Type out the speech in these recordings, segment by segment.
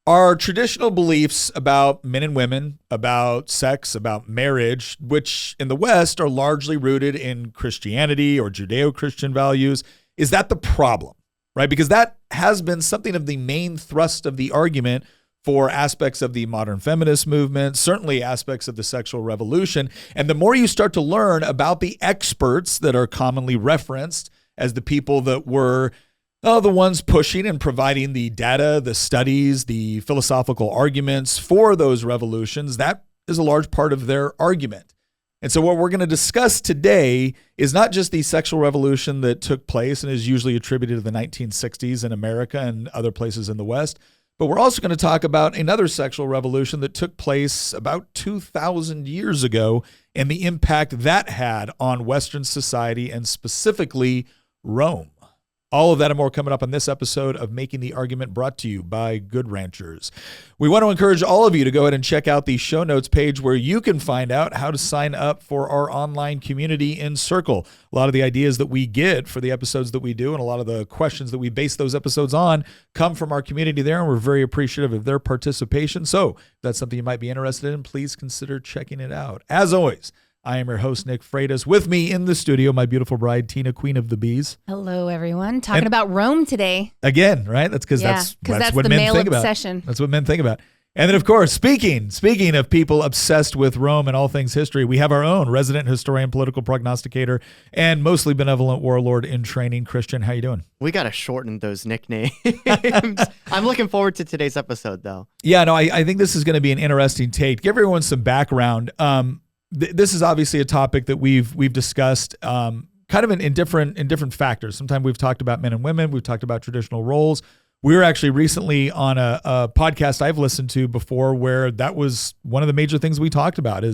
Our traditional beliefs about men and women, about sex, about marriage, which in the West are largely rooted in Christianity or Judeo-Christian values, is that the problem, right? Because that has been something of the main thrust of the argument for aspects of the modern feminist movement, certainly aspects of the sexual revolution. And the more you start to learn about the experts that are commonly referenced as the people that were the ones pushing and providing the data, the studies, the philosophical arguments for those revolutions, that is a large part of their argument. And so what we're going to discuss today is not just the sexual revolution that took place and is usually attributed to the 1960s in America and other places in the West, but we're also going to talk about another sexual revolution that took place about 2,000 years ago and the impact that had on Western society and specifically Rome. All of that and more coming up on this episode of Making the Argument, brought to you by Good Ranchers. We want to encourage all of you to go ahead and check out the show notes page where you can find out how to sign up for our online community in Circle. A lot of the ideas that we get for the episodes that we do and a lot of the questions that we base those episodes on come from our community there, and we're very appreciative of their participation. So if that's something you might be interested in, please consider checking it out. As always, I am your host, Nick Freitas. With me in the studio, my beautiful bride, Tina, Queen of the Bees. Hello, everyone. Talking about Rome today. Again, right? That's because that's what the men male think obsession. about. That's what men think about. And then, of course, speaking of people obsessed with Rome and all things history, we have our own resident historian, political prognosticator, and mostly benevolent warlord in training. Christian, how you doing? We got to shorten those nicknames. I'm looking forward to today's episode, though. Yeah, no, I think this is going to be an interesting take. Give everyone some background. This is obviously a topic that we've discussed kind of in different factors. Sometimes we've talked about men and women. We've talked about traditional roles. We were actually recently on a podcast I've listened to before where that was one of the major things we talked about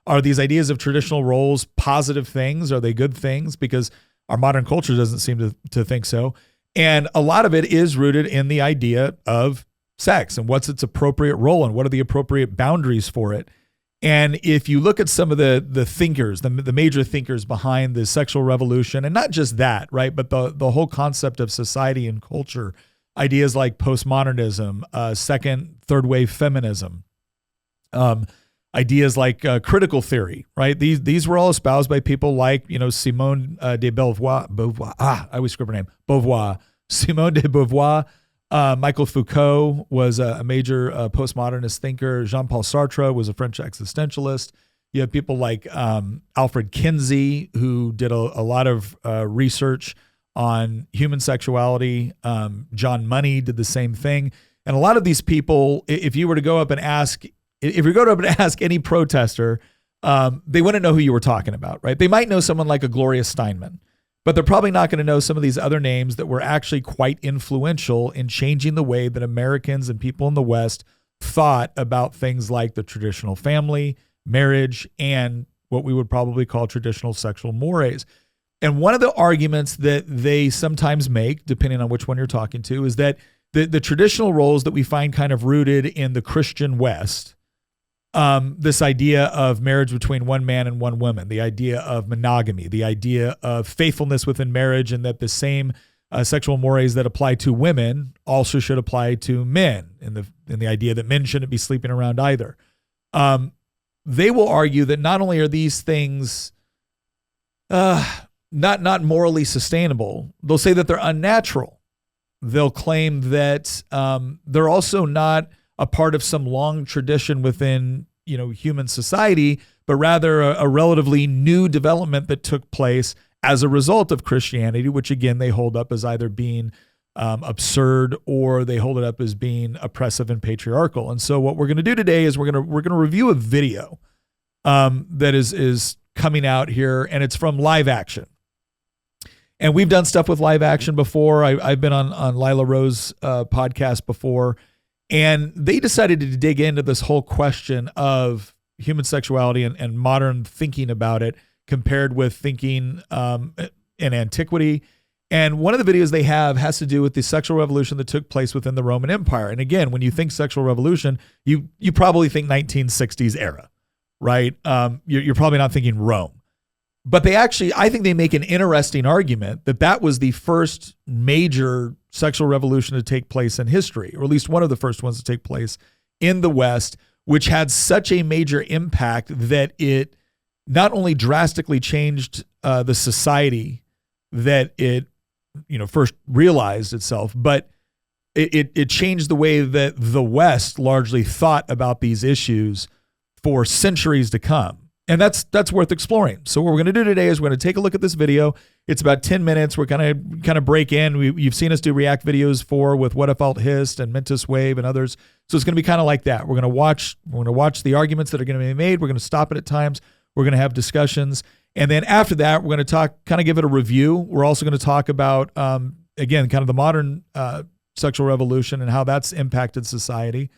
are these ideas of traditional roles positive things? Are they good things? Because our modern culture doesn't seem to think so. And a lot of it is rooted in the idea of sex and what's its appropriate role and what are the appropriate boundaries for it. And if you look at some of the thinkers, the major thinkers behind the sexual revolution, and not just that, right, but the whole concept of society and culture, ideas like postmodernism, second, third wave feminism, ideas like critical theory, right? These were all espoused by people like, Simone de Beauvoir. I always screw her name. Beauvoir. Simone de Beauvoir. Michael Foucault was a major postmodernist thinker. Jean-Paul Sartre was a French existentialist. You have people like Alfred Kinsey, who did a lot of research on human sexuality. John Money did the same thing. And a lot of these people, if you were to go up and ask any protester, they wouldn't know who you were talking about, right? They might know someone like a Gloria Steinem, but they're probably not going to know some of these other names that were actually quite influential in changing the way that Americans and people in the West thought about things like the traditional family, marriage, and what we would probably call traditional sexual mores. And one of the arguments that they sometimes make, depending on which one you're talking to, is that the traditional roles that we find kind of rooted in the Christian West, this idea of marriage between one man and one woman, the idea of monogamy, the idea of faithfulness within marriage, and that the same sexual mores that apply to women also should apply to men, in the idea that men shouldn't be sleeping around either. They will argue that not only are these things not morally sustainable, they'll say that they're unnatural. They'll claim that they're also not a part of some long tradition within, human society, but rather a relatively new development that took place as a result of Christianity, which again, they hold up as either being absurd or they hold it up as being oppressive and patriarchal. And so what we're going to do today is we're going to review a video that is coming out here, and it's from Live Action. And we've done stuff with Live Action before. I've been on Lila Rose's podcast before. And they decided to dig into this whole question of human sexuality and modern thinking about it compared with thinking in antiquity. And one of the videos they have has to do with the sexual revolution that took place within the Roman Empire. And again, when you think sexual revolution, you probably think 1960s era, right? You're probably not thinking Rome. But I think they make an interesting argument that was the first major sexual revolution to take place in history, or at least one of the first ones to take place in the West, which had such a major impact that it not only drastically changed the society that it first realized itself, but it changed the way that the West largely thought about these issues for centuries to come. And that's worth exploring. So what we're going to do today is we're going to take a look at this video. It's about 10 minutes. We're going to kind of break in. You've seen us do react videos with What If Alt Hist and Mentis Wave and others. So it's going to be kind of like that. We're going to watch the arguments that are going to be made. We're going to stop it at times. We're going to have discussions. And then after that, we're going to kind of give it a review. We're also going to talk about, again, kind of the modern sexual revolution and how that's impacted society.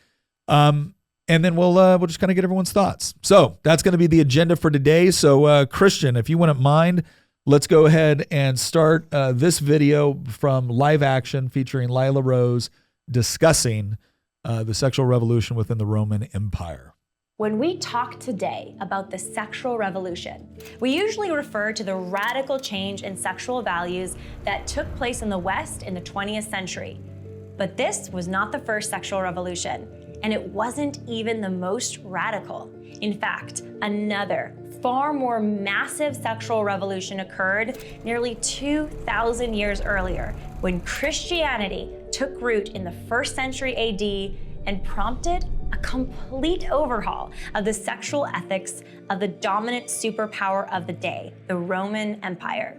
And then we'll just kind of get everyone's thoughts. So that's going to be the agenda for today. So Christian, if you wouldn't mind, let's go ahead and start this video from Live Action featuring Lila Rose discussing the sexual revolution within the Roman Empire. When we talk today about the sexual revolution, we usually refer to the radical change in sexual values that took place in the West in the 20th century. But this was not the first sexual revolution. And it wasn't even the most radical. In fact, another far more massive sexual revolution occurred nearly 2,000 years earlier when Christianity took root in the 1st century AD and prompted a complete overhaul of the sexual ethics of the dominant superpower of the day, the Roman Empire.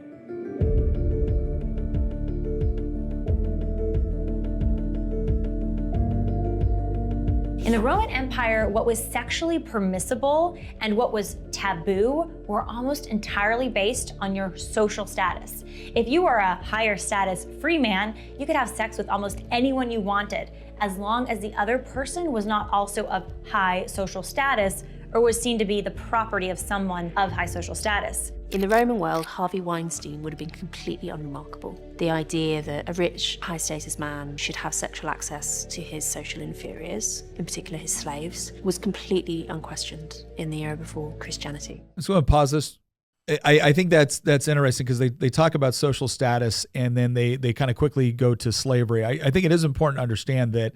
In the Roman Empire, what was sexually permissible and what was taboo were almost entirely based on your social status. If you were a higher status free man, you could have sex with almost anyone you wanted, as long as the other person was not also of high social status or was seen to be the property of someone of high social status. In the Roman world, Harvey Weinstein would have been completely unremarkable. The idea that a rich, high-status man should have sexual access to his social inferiors, in particular his slaves, was completely unquestioned in the era before Christianity. So I'm going to pause this. I think that's interesting because they talk about social status and then they kind of quickly go to slavery. I think it is important to understand that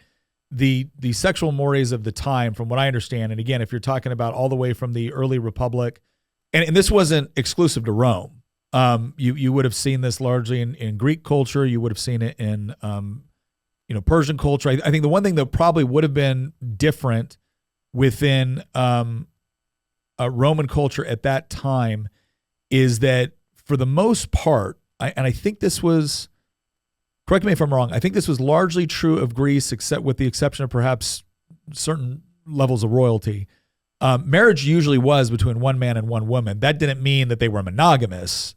the sexual mores of the time, from what I understand, and again, if you're talking about all the way from the early Republic, and this wasn't exclusive to Rome. You would have seen this largely in Greek culture. You would have seen it in Persian culture. I think the one thing that probably would have been different within Roman culture at that time is that for the most part, and I think this was, correct me if I'm wrong, I think this was largely true of Greece, except with the exception of perhaps certain levels of royalty. Marriage usually was between one man and one woman. That didn't mean that they were monogamous,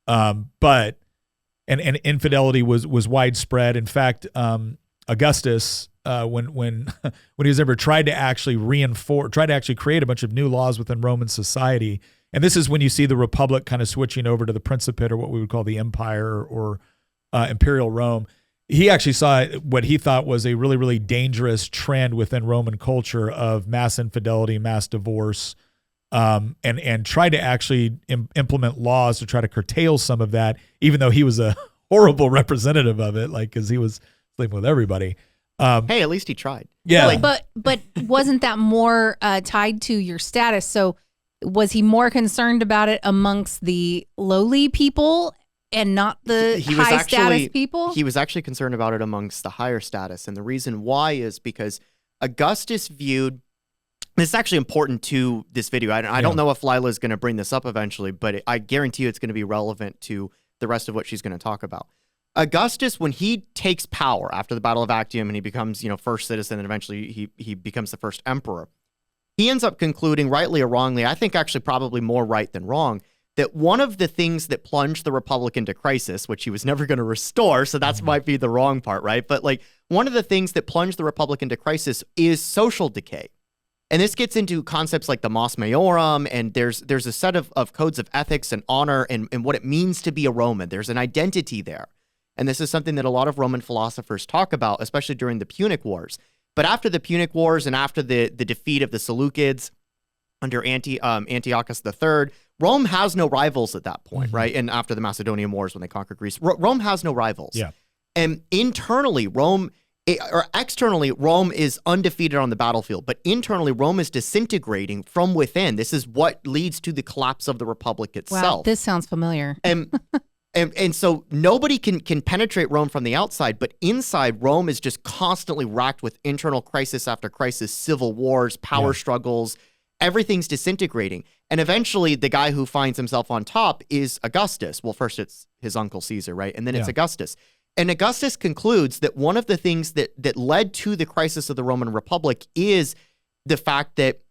but infidelity was widespread. In fact, Augustus, when he was ever tried to actually create a bunch of new laws within Roman society, and this is when you see the Republic kind of switching over to the Principate, or what we would call the Empire or Imperial Rome. He actually saw what he thought was a really, really dangerous trend within Roman culture of mass infidelity, mass divorce, and tried to actually implement laws to try to curtail some of that, even though he was a horrible representative of it, because he was sleeping with everybody. Hey, at least he tried. Yeah. But wasn't that more tied to your status? So was he more concerned about it amongst the lowly people and not the high status people? He was actually concerned about it amongst the higher status. And the reason why is because Augustus viewed, this is actually important to this video. I don't know if Lila is going to bring this up eventually, but I guarantee you it's going to be relevant to the rest of what she's going to talk about. Augustus, when he takes power after the Battle of Actium and he becomes, first citizen, and eventually he becomes the first emperor, he ends up concluding, rightly or wrongly, I think actually probably more right than wrong, that one of the things that plunged the Republic into crisis, which he was never going to restore, so that might be the wrong part, right? But one of the things that plunged the Republic into crisis is social decay. And this gets into concepts like the Mos Maiorum, and there's a set of codes of ethics and honor and what it means to be a Roman. There's an identity there. And this is something that a lot of Roman philosophers talk about, especially during the Punic Wars. But after the Punic Wars and after the defeat of the Seleucids under Antiochus III, Rome has no rivals at that point, right? And after the Macedonian Wars when they conquered Greece, Rome has no rivals. Yeah. And internally, externally, Rome is undefeated on the battlefield, but internally, Rome is disintegrating from within. This is what leads to the collapse of the Republic itself. Wow, this sounds familiar. And so nobody can penetrate Rome from the outside, but inside, Rome is just constantly racked with internal crisis after crisis, civil wars, power struggles. Everything's disintegrating. And eventually, the guy who finds himself on top is Augustus. Well, first it's his uncle Caesar, right? And then it's Augustus. And Augustus concludes that one of the things that led to the crisis of the Roman Republic is the fact that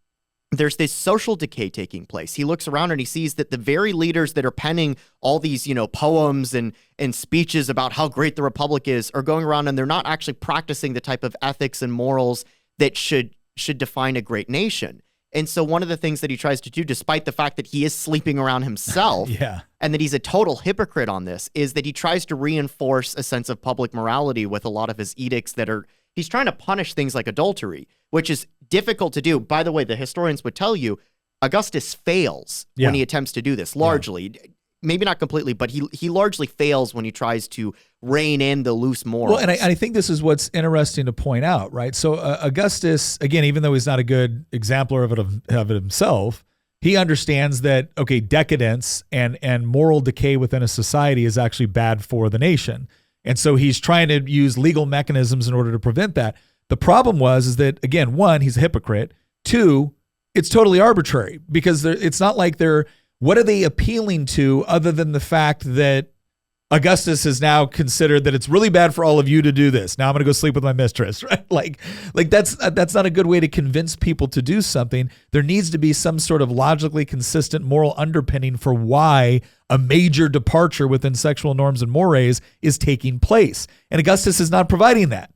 there's this social decay taking place. He looks around and he sees that the very leaders that are penning all these, poems and speeches about how great the Republic is are going around and they're not actually practicing the type of ethics and morals that should define a great nation. And so one of the things that he tries to do, despite the fact that he is sleeping around himself and that he's a total hypocrite on this, is that he tries to reinforce a sense of public morality with a lot of his edicts he's trying to punish things like adultery, which is difficult to do. By the way, the historians would tell you Augustus fails when he attempts to do this largely. Maybe not completely, but he largely fails when he tries to rein in the loose morals. Well, and I think this is what's interesting to point out, right? So Augustus, again, even though he's not a good exemplar of it himself, he understands that, okay, decadence and moral decay within a society is actually bad for the nation. And so he's trying to use legal mechanisms in order to prevent that. The problem is that, again, one, he's a hypocrite. Two, it's totally arbitrary because it's not like what are they appealing to other than the fact that Augustus has now considered that it's really bad for all of you to do this. Now I'm going to go sleep with my mistress, right? Like that's not a good way to convince people to do something. There needs to be some sort of logically consistent moral underpinning for why a major departure within sexual norms and mores is taking place. And Augustus is not providing that,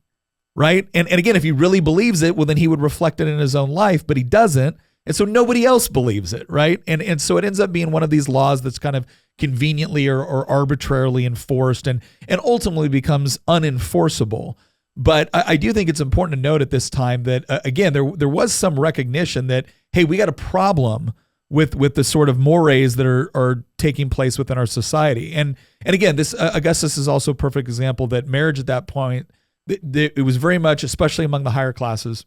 right? And again, if he really believes it, well, then he would reflect it in his own life, but he doesn't. And so nobody else believes it, right? And so it ends up being one of these laws that's kind of conveniently or arbitrarily enforced and ultimately becomes unenforceable. But I do think it's important to note at this time that, again, there was some recognition that, hey, we got a problem with the sort of mores that are taking place within our society. And again, this Augustus is also a perfect example that marriage at that point, it was very much, especially among the higher classes,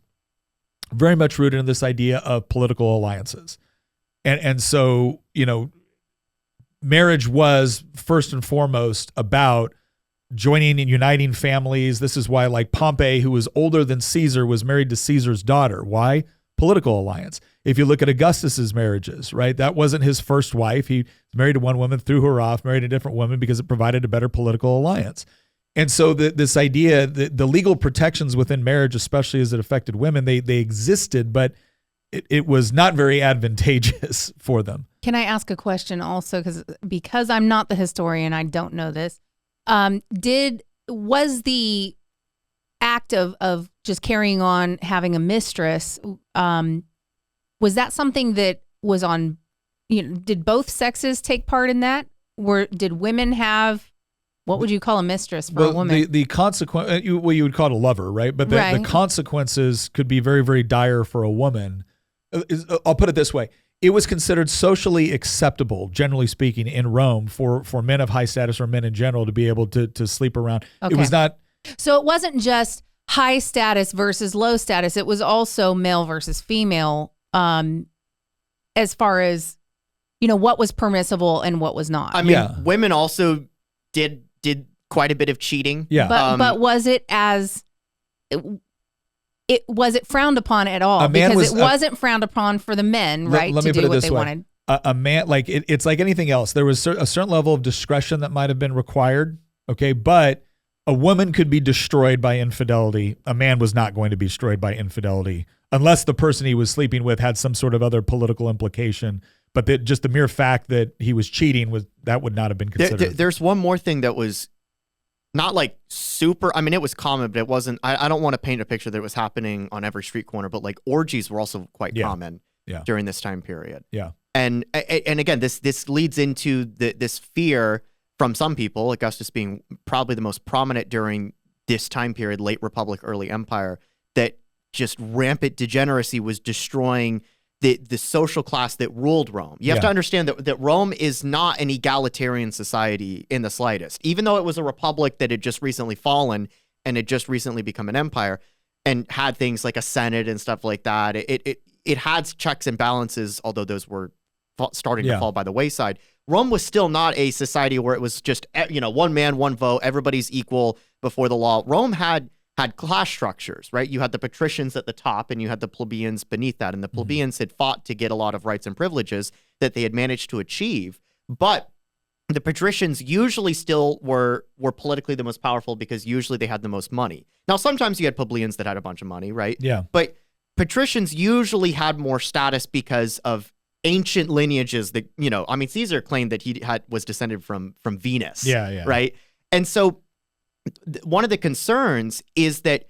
very much rooted in this idea of political alliances. And so, marriage was first and foremost about joining and uniting families. This is why, like Pompey, who was older than Caesar, was married to Caesar's daughter. Why? Political alliance. If you look at Augustus's marriages, right, that wasn't his first wife. He was married to one woman, threw her off, married a different woman because it provided a better political alliance. And so this idea, the legal protections within marriage, especially as it affected women, they existed, but it was not very advantageous for them. Can I ask a question also? Because I'm not the historian, I don't know this. Was the act of just carrying on having a mistress, was that something that was on, did both sexes take part in that? Did women have, what would you call a mistress for a woman? The consequence, you would call it a lover, right? But the consequences could be very, very dire for a woman. I'll put it this way. It was considered socially acceptable, generally speaking, in Rome for men of high status or men in general to be able to sleep around. Okay. It was not. So it wasn't just high status versus low status. It was also male versus female, as far as, what was permissible and what was not. I mean, women also did quite a bit of cheating. Yeah. But was it was it frowned upon at all? Because it wasn't frowned upon for the men, right? Let me to put do it what this they way. wanted. A man, like it's like anything else. There was a certain level of discretion that might have been required. Okay. But a woman could be destroyed by infidelity. A man was not going to be destroyed by infidelity unless the person he was sleeping with had some sort of other political implication. But just the mere fact that he was cheating would not have been considered. There's one more thing that was not like super. I mean, it was common, but it wasn't. I don't want to paint a picture that it was happening on every street corner, but like orgies were also quite common during this time period. Yeah. And again, this leads into this fear from some people, Augustus being probably the most prominent during this time period, late Republic, early Empire, that just rampant degeneracy was destroying the social class that ruled Rome. You have to understand that Rome is not an egalitarian society in the slightest. Even though it was a republic that had just recently fallen and had just recently become an empire and had things like a senate and stuff like that, it had checks and balances, although those were starting to fall by the wayside. Rome was still not a society where it was just, one man, one vote, everybody's equal before the law. Rome had class structures, right? You had the patricians at the top and you had the plebeians beneath that. And the plebeians had fought to get a lot of rights and privileges that they had managed to achieve. But the patricians usually still were politically the most powerful because usually they had the most money. Now, sometimes you had plebeians that had a bunch of money, right? Yeah. But patricians usually had more status because of ancient lineages that, Caesar claimed that he was descended from Venus. Yeah. Right? And so one of the concerns is that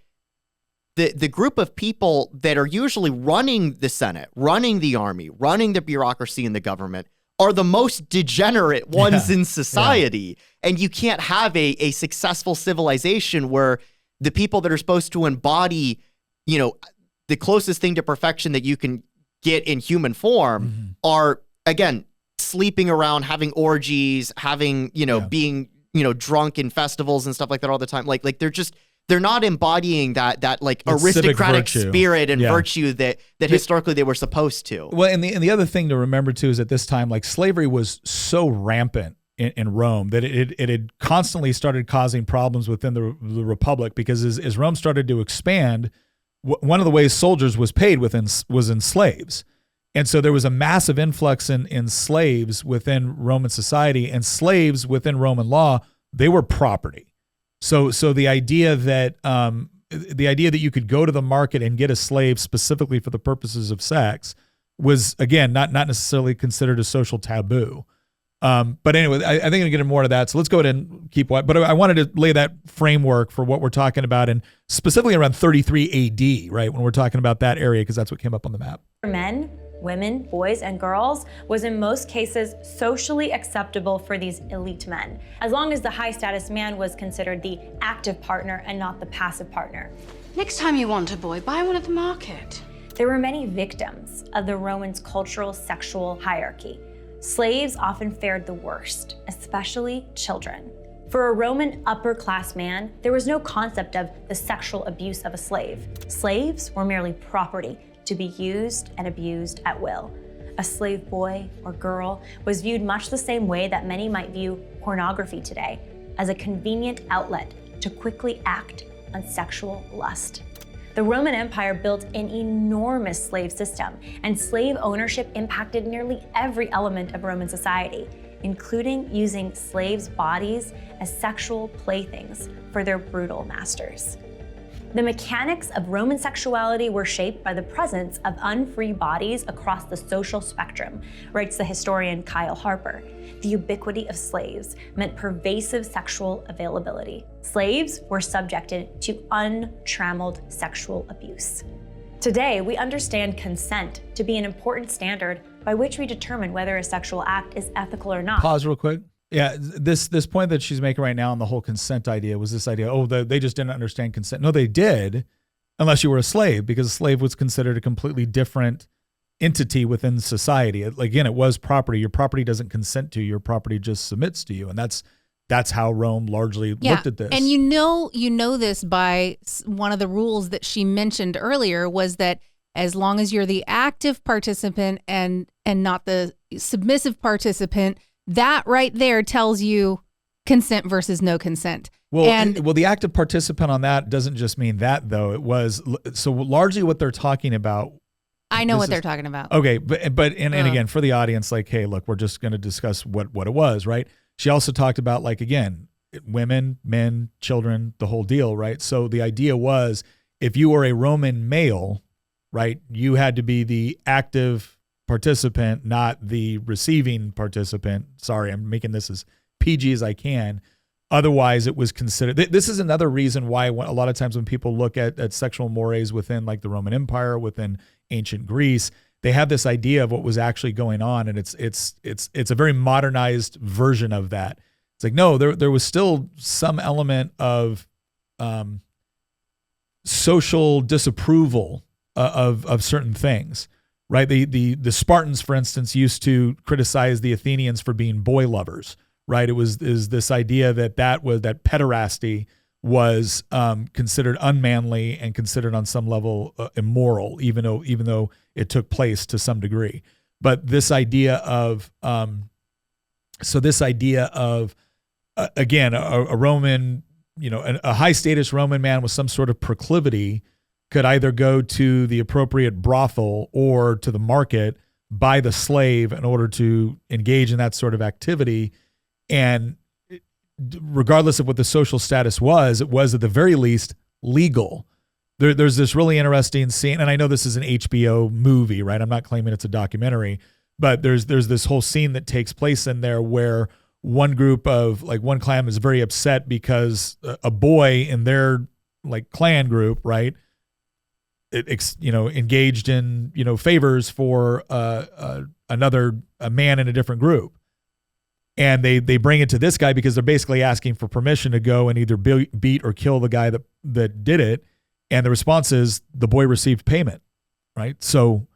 the group of people that are usually running the Senate, running the army, running the bureaucracy in the government are the most degenerate ones in society. And you can't have a successful civilization where the people that are supposed to embody, the closest thing to perfection that you can get in human form are, again, sleeping around, having orgies, having, being, drunk in festivals and stuff like that all the time. Like they're not embodying that like aristocratic spirit and virtue that historically they were supposed to. Well, and the other thing to remember too is at this time, like slavery was so rampant in Rome that it had constantly started causing problems within the Republic, because as Rome started to expand, one of the ways soldiers was paid was in slaves. And so there was a massive influx in slaves within Roman society, and slaves within Roman law, they were property. So the idea that you could go to the market and get a slave specifically for the purposes of sex was, again, not necessarily considered a social taboo. But anyway, I think I'm getting more to that. So let's go ahead and keep watching. But I wanted to lay that framework for what we're talking about, and specifically around 33 AD, right, when we're talking about that area, because that's what came up on the map. For men, women, boys, and girls was in most cases socially acceptable for these elite men, as long as the high status man was considered the active partner and not the passive partner. Next time you want a boy, buy one at the market. There were many victims of the Romans' cultural sexual hierarchy. Slaves often fared the worst, especially children. For a Roman upper-class man, there was no concept of the sexual abuse of a slave. Slaves were merely property to be used and abused at will. A slave boy or girl was viewed much the same way that many might view pornography today, as a convenient outlet to quickly act on sexual lust. The Roman Empire built an enormous slave system, and slave ownership impacted nearly every element of Roman society, including using slaves' bodies as sexual playthings for their brutal masters. The mechanics of Roman sexuality were shaped by the presence of unfree bodies across the social spectrum, writes the historian Kyle Harper. The ubiquity of slaves meant pervasive sexual availability. Slaves were subjected to untrammeled sexual abuse. Today, we understand consent to be an important standard by which we determine whether a sexual act is ethical or not. Pause real quick. Yeah, this point that she's making right now on the whole consent idea was this idea, they just didn't understand consent. No, they did, unless you were a slave, because a slave was considered a completely different entity within society. Again, it was property. Your property doesn't consent to you. Your property just submits to you. And that's how Rome largely looked at this. And you know this by one of the rules that she mentioned earlier was that as long as you're the active participant and not the submissive participant, that right there tells you consent versus no consent. Well, the active participant on that doesn't just mean that, though. It was so largely what they're talking about. I know what they're talking about. Okay, but again, for the audience, like, hey, look, we're just going to discuss what it was, right? She also talked about, like, again, women, men, children, the whole deal, right? So the idea was, if you were a Roman male, right, you had to be the active participant, not the receiving participant. Sorry, I'm making this as PG as I can. Otherwise, it was considered. This is another reason why a lot of times when people look at sexual mores within like the Roman Empire, within ancient Greece, they have this idea of what was actually going on, and it's a very modernized version of that. It's like, no, there was still some element of social disapproval of certain things. right? The Spartans, for instance, used to criticize the Athenians for being boy lovers, right? Is this idea that pederasty was considered unmanly and considered on some level immoral, even though it took place to some degree. But this idea of again, a Roman, a high status Roman man with some sort of proclivity could either go to the appropriate brothel or to the market, buy the slave in order to engage in that sort of activity. And regardless of what the social status was, it was at the very least legal. There's this really interesting scene, and I know this is an HBO movie, right? I'm not claiming it's a documentary, but there's this whole scene that takes place in there where one group of one clan is very upset because a boy in their clan group, right, engaged in favors for a man in a different group. And they bring it to this guy because they're basically asking for permission to go and either beat or kill the guy that did it. And the response is the boy received payment, right? So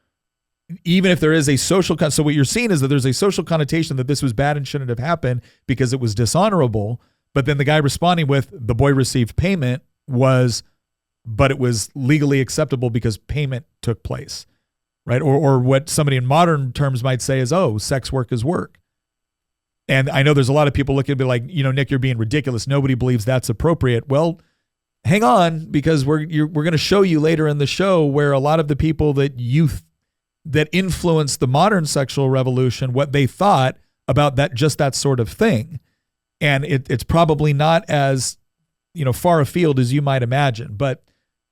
even if there is a social, so what you're seeing is that there's a social connotation that this was bad and shouldn't have happened because it was dishonorable. But then the guy responding with the boy received payment but it was legally acceptable because payment took place, right? Or what somebody in modern terms might say is, oh, sex work is work. And I know there's a lot of people looking at me like, Nick, you're being ridiculous. Nobody believes that's appropriate. Well, hang on, because we're going to show you later in the show where a lot of the people that influenced the modern sexual revolution, what they thought about that sort of thing. And it's probably not as, far afield as you might imagine. But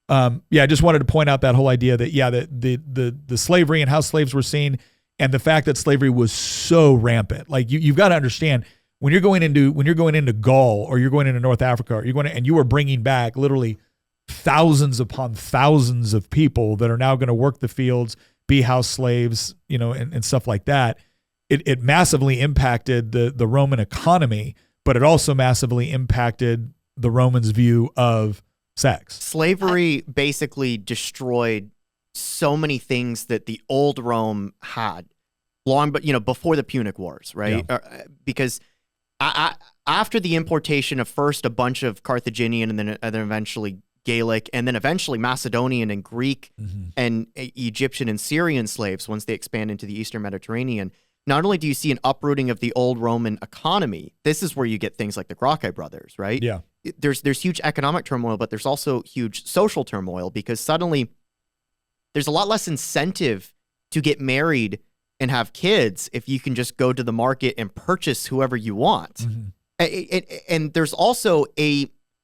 I just wanted to point out that whole idea that, the slavery and how slaves were seen, and the fact that slavery was so rampant. Like you've got to understand when you're going into Gaul or you're going into North Africa, and you are bringing back literally thousands upon thousands of people that are now going to work the fields, be house slaves, and stuff like that. It massively impacted the Roman economy, but it also massively impacted the Romans' view of sex. Slavery basically destroyed so many things that the old Rome had before the Punic Wars, right? Yeah. Because after the importation of first a bunch of Carthaginian and then eventually Gaelic and then eventually Macedonian and Greek and Egyptian and Syrian slaves, once they expand into the Eastern Mediterranean, not only do you see an uprooting of the old Roman economy, this is where you get things like the Gracchi brothers, right? Yeah. There's huge economic turmoil, but there's also huge social turmoil because suddenly there's a lot less incentive to get married and have kids if you can just go to the market and purchase whoever you want. And there's also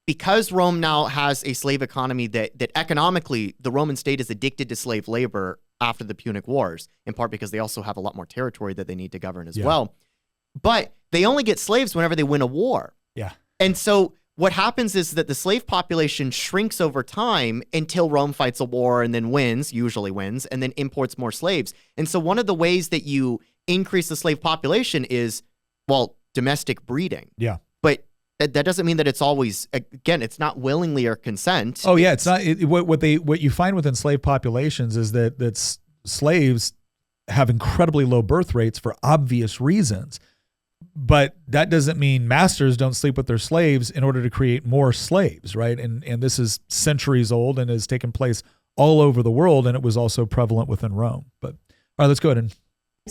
because Rome now has a slave economy that economically the Roman state is addicted to slave labor after the Punic Wars, in part because they also have a lot more territory that they need to govern as well. But they only get slaves whenever they win a war. Yeah. And so what happens is that the slave population shrinks over time until Rome fights a war and then usually wins, and then imports more slaves. And so one of the ways that you increase the slave population is, domestic breeding. Yeah. But that doesn't mean that it's always, again, it's not willingly or consent. Oh yeah, it's not. What you find with enslaved populations is that slaves have incredibly low birth rates for obvious reasons. But that doesn't mean masters don't sleep with their slaves in order to create more slaves, right? And this is centuries old and has taken place all over the world, and it was also prevalent within Rome. But all right, let's go ahead and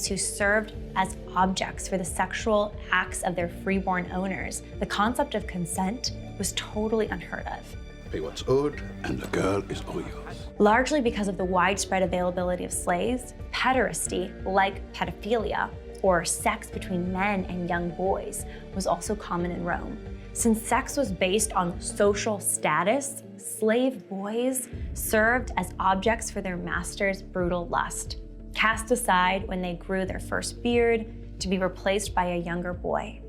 who served as objects for the sexual acts of their freeborn owners. The concept of consent was totally unheard of. Pay what's owed, and the girl is all yours. Largely because of the widespread availability of slaves, pederasty, like pedophilia, or sex between men and young boys, was also common in Rome. Since sex was based on social status, slave boys served as objects for their master's brutal lust, cast aside when they grew their first beard to be replaced by a younger boy.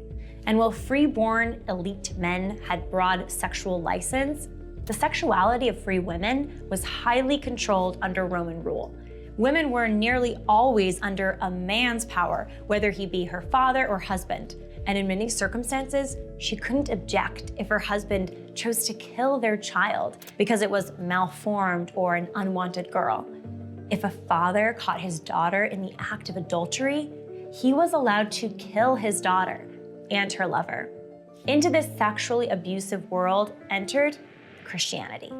And while freeborn elite men had broad sexual license, the sexuality of free women was highly controlled under Roman rule. Women were nearly always under a man's power, whether he be her father or husband. And in many circumstances, she couldn't object if her husband chose to kill their child because it was malformed or an unwanted girl. If a father caught his daughter in the act of adultery, he was allowed to kill his daughter and her lover. Into this sexually abusive world entered Christianity.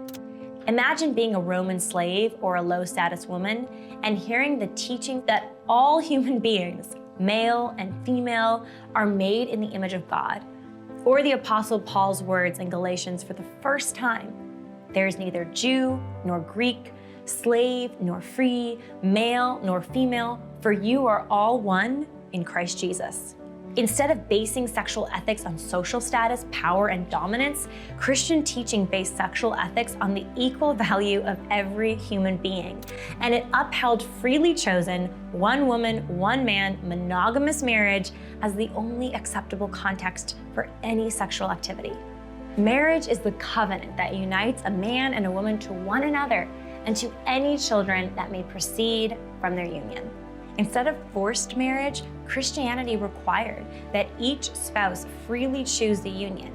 Imagine being a Roman slave or a low-status woman and hearing the teaching that all human beings, male and female, are made in the image of God. Or the Apostle Paul's words in Galatians for the first time: there is neither Jew nor Greek, slave nor free, male nor female, for you are all one in Christ Jesus. Instead of basing sexual ethics on social status, power, and dominance, Christian teaching based sexual ethics on the equal value of every human being. And it upheld freely chosen, one woman, one man, monogamous marriage as the only acceptable context for any sexual activity. Marriage is the covenant that unites a man and a woman to one another and to any children that may proceed from their union. Instead of forced marriage, Christianity required that each spouse freely choose the union.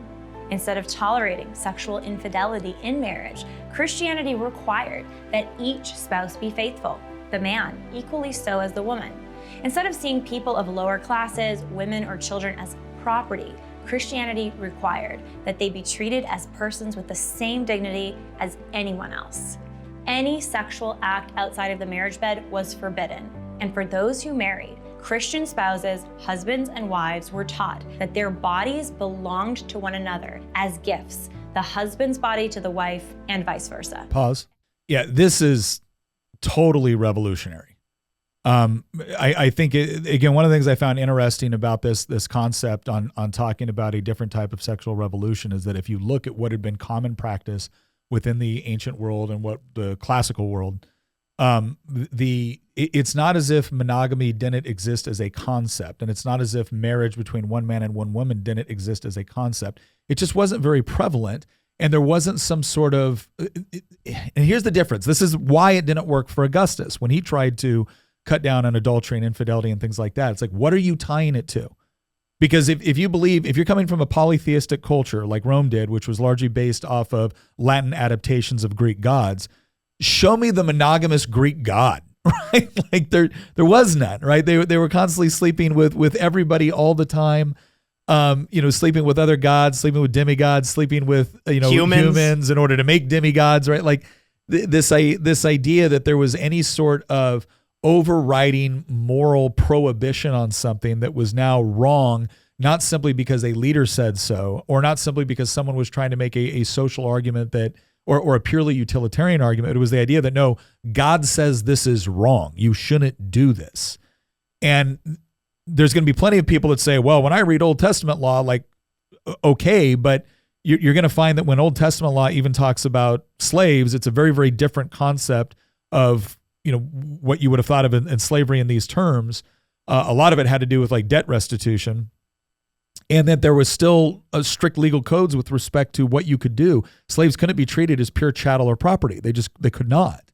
Instead of tolerating sexual infidelity in marriage, Christianity required that each spouse be faithful, the man equally so as the woman. Instead of seeing people of lower classes, women or children as property, Christianity required that they be treated as persons with the same dignity as anyone else. Any sexual act outside of the marriage bed was forbidden. And for those who married, Christian spouses, husbands and wives were taught that their bodies belonged to one another as gifts, the husband's body to the wife and vice versa. Pause. Yeah, this is totally revolutionary. I think, again, one of the things I found interesting about this concept on talking about a different type of sexual revolution is that if you look at what had been common practice within the ancient world and what the classical world, it's not as if monogamy didn't exist as a concept, and it's not as if marriage between one man and one woman didn't exist as a concept. It just wasn't very prevalent, and there wasn't some sort of, and here's the difference. This is why it didn't work for Augustus when he tried to cut down on adultery and infidelity and things like that. It's like, what are you tying it to? Because if you believe, if you're coming from a polytheistic culture like Rome did, which was largely based off of Latin adaptations of Greek gods, show me the monogamous Greek god, right? Like there was none, right? They were constantly sleeping with everybody all the time, sleeping with other gods, sleeping with demigods, sleeping with humans in order to make demigods, right? Like this idea that there was any sort of overriding moral prohibition on something that was now wrong, not simply because a leader said so, or not simply because someone was trying to make a social argument that, or a purely utilitarian argument. It was the idea that, no, God says this is wrong. You shouldn't do this. And there's going to be plenty of people that say, well, when I read Old Testament law, like, okay, but you're going to find that when Old Testament law even talks about slaves, it's a very, very different concept of, what you would have thought of in slavery in these terms. A lot of it had to do with like debt restitution, and that there was still a strict legal codes with respect to what you could do. Slaves couldn't be treated as pure chattel or property. They could not.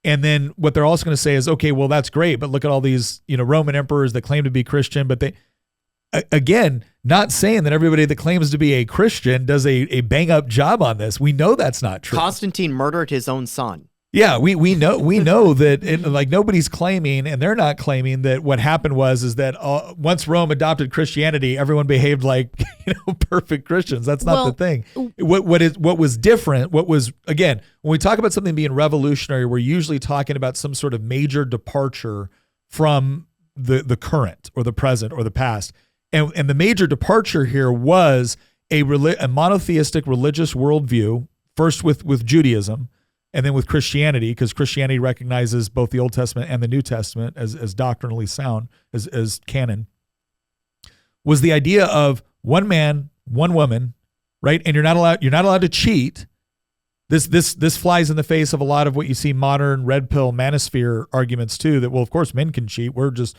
And then what they're also going to say is, okay, well, that's great, but look at all these, Roman emperors that claim to be Christian, but they, again, not saying that everybody that claims to be a Christian does a bang up job on this. We know that's not true. Constantine murdered his own son. Yeah, we know that nobody's claiming, and they're not claiming that what happened is that once Rome adopted Christianity, everyone behaved like perfect Christians. That's not the thing. What was different? What was, again, when we talk about something being revolutionary, we're usually talking about some sort of major departure from the current or the present or the past. And the major departure here was a monotheistic religious worldview, first with Judaism, and then with Christianity, because Christianity recognizes both the Old Testament and the New Testament as doctrinally sound, as canon, was the idea of one man, one woman, right? And you're not allowed to cheat. This flies in the face of a lot of what you see modern red pill manosphere arguments too, that, well, of course men can cheat. We're just,